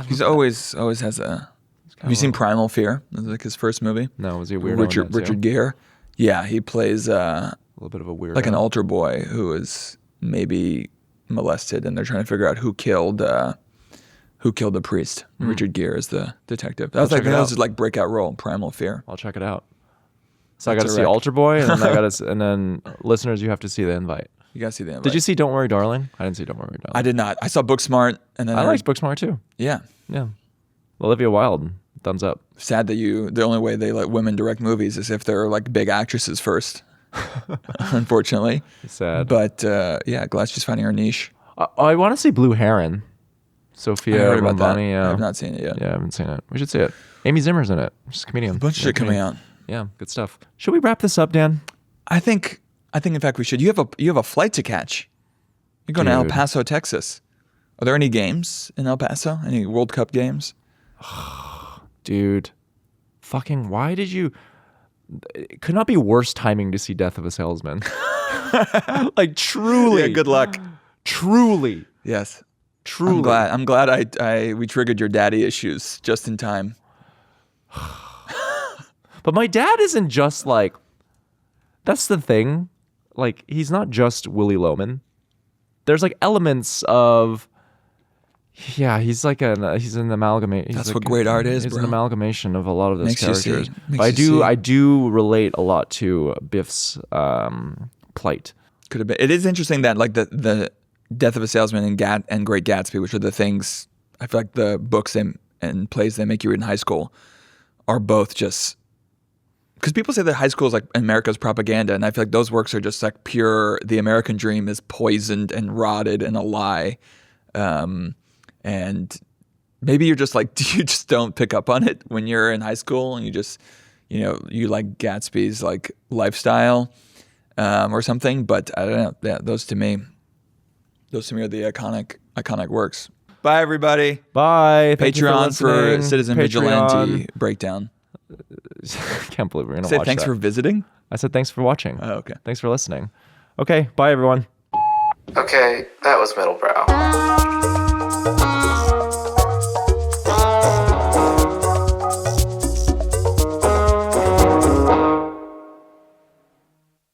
He's always has a... Have you seen Primal Fear? That was like his first movie. No, was he a weirdo? Richard Gere. Yeah, he plays a little bit of a weirdo. Like an altar boy who is maybe molested, and they're trying to figure out who killed the priest. Richard Gere is the detective. That was his like breakout role, Primal Fear. I'll check it out. So I got to see Altar Boy, and then and then listeners, you have to see The Invite. You got to see The Invite. Did you see Don't Worry, Darling? I didn't see Don't Worry, Darling. I did not. I saw Booksmart, and then I liked Booksmart too. Yeah. Olivia Wilde, thumbs up. Sad that the only way they let women direct movies is if they're like big actresses first. Unfortunately. Sad. But glad she's finding her niche. I want to see Blue Heron. Sophia Rombani. I have not seen it yet. Yeah, I haven't seen it. We should see it. Amy Zimmer's in it. She's a comedian. A bunch of shit coming out. Yeah, good stuff. Should we wrap this up, Dan? I think in fact we should. You have a flight to catch. You're going to El Paso, Texas. Are there any games in El Paso? Any World Cup games? Dude, fucking why did you... It could not be worse timing to see Death of a Salesman. Like, truly. Yeah, good luck. Truly. Yes. Truly. I'm glad we triggered your daddy issues just in time. But my dad isn't just like... That's the thing. Like, he's not just Willy Loman. There's like elements of... Yeah, he's like he's an amalgamate. That's what great art is, He's bro. an amalgamation of a lot of those characters. Makes But you see. I do relate a lot to Biff's plight. Could have been. It is interesting that like the Death of a Salesman and Great Gatsby, which are the things I feel like the books and plays they make you read in high school, are both just because people say that high school is like America's propaganda, and I feel like those works are just like pure. The American dream is poisoned and rotted and a lie. And maybe you're just like, you just don't pick up on it when you're in high school and you just, you like Gatsby's like lifestyle or something. But I don't know. Yeah, those to me are the iconic works. Bye, everybody. Bye. Thank you Patreon for listening. Citizen Patreon. Vigilante breakdown. Can't believe we're going to Say watch thanks that. for visiting. I said thanks for watching. Oh, okay. Thanks for listening. Okay. Bye, everyone. Okay, that was Middlebrow.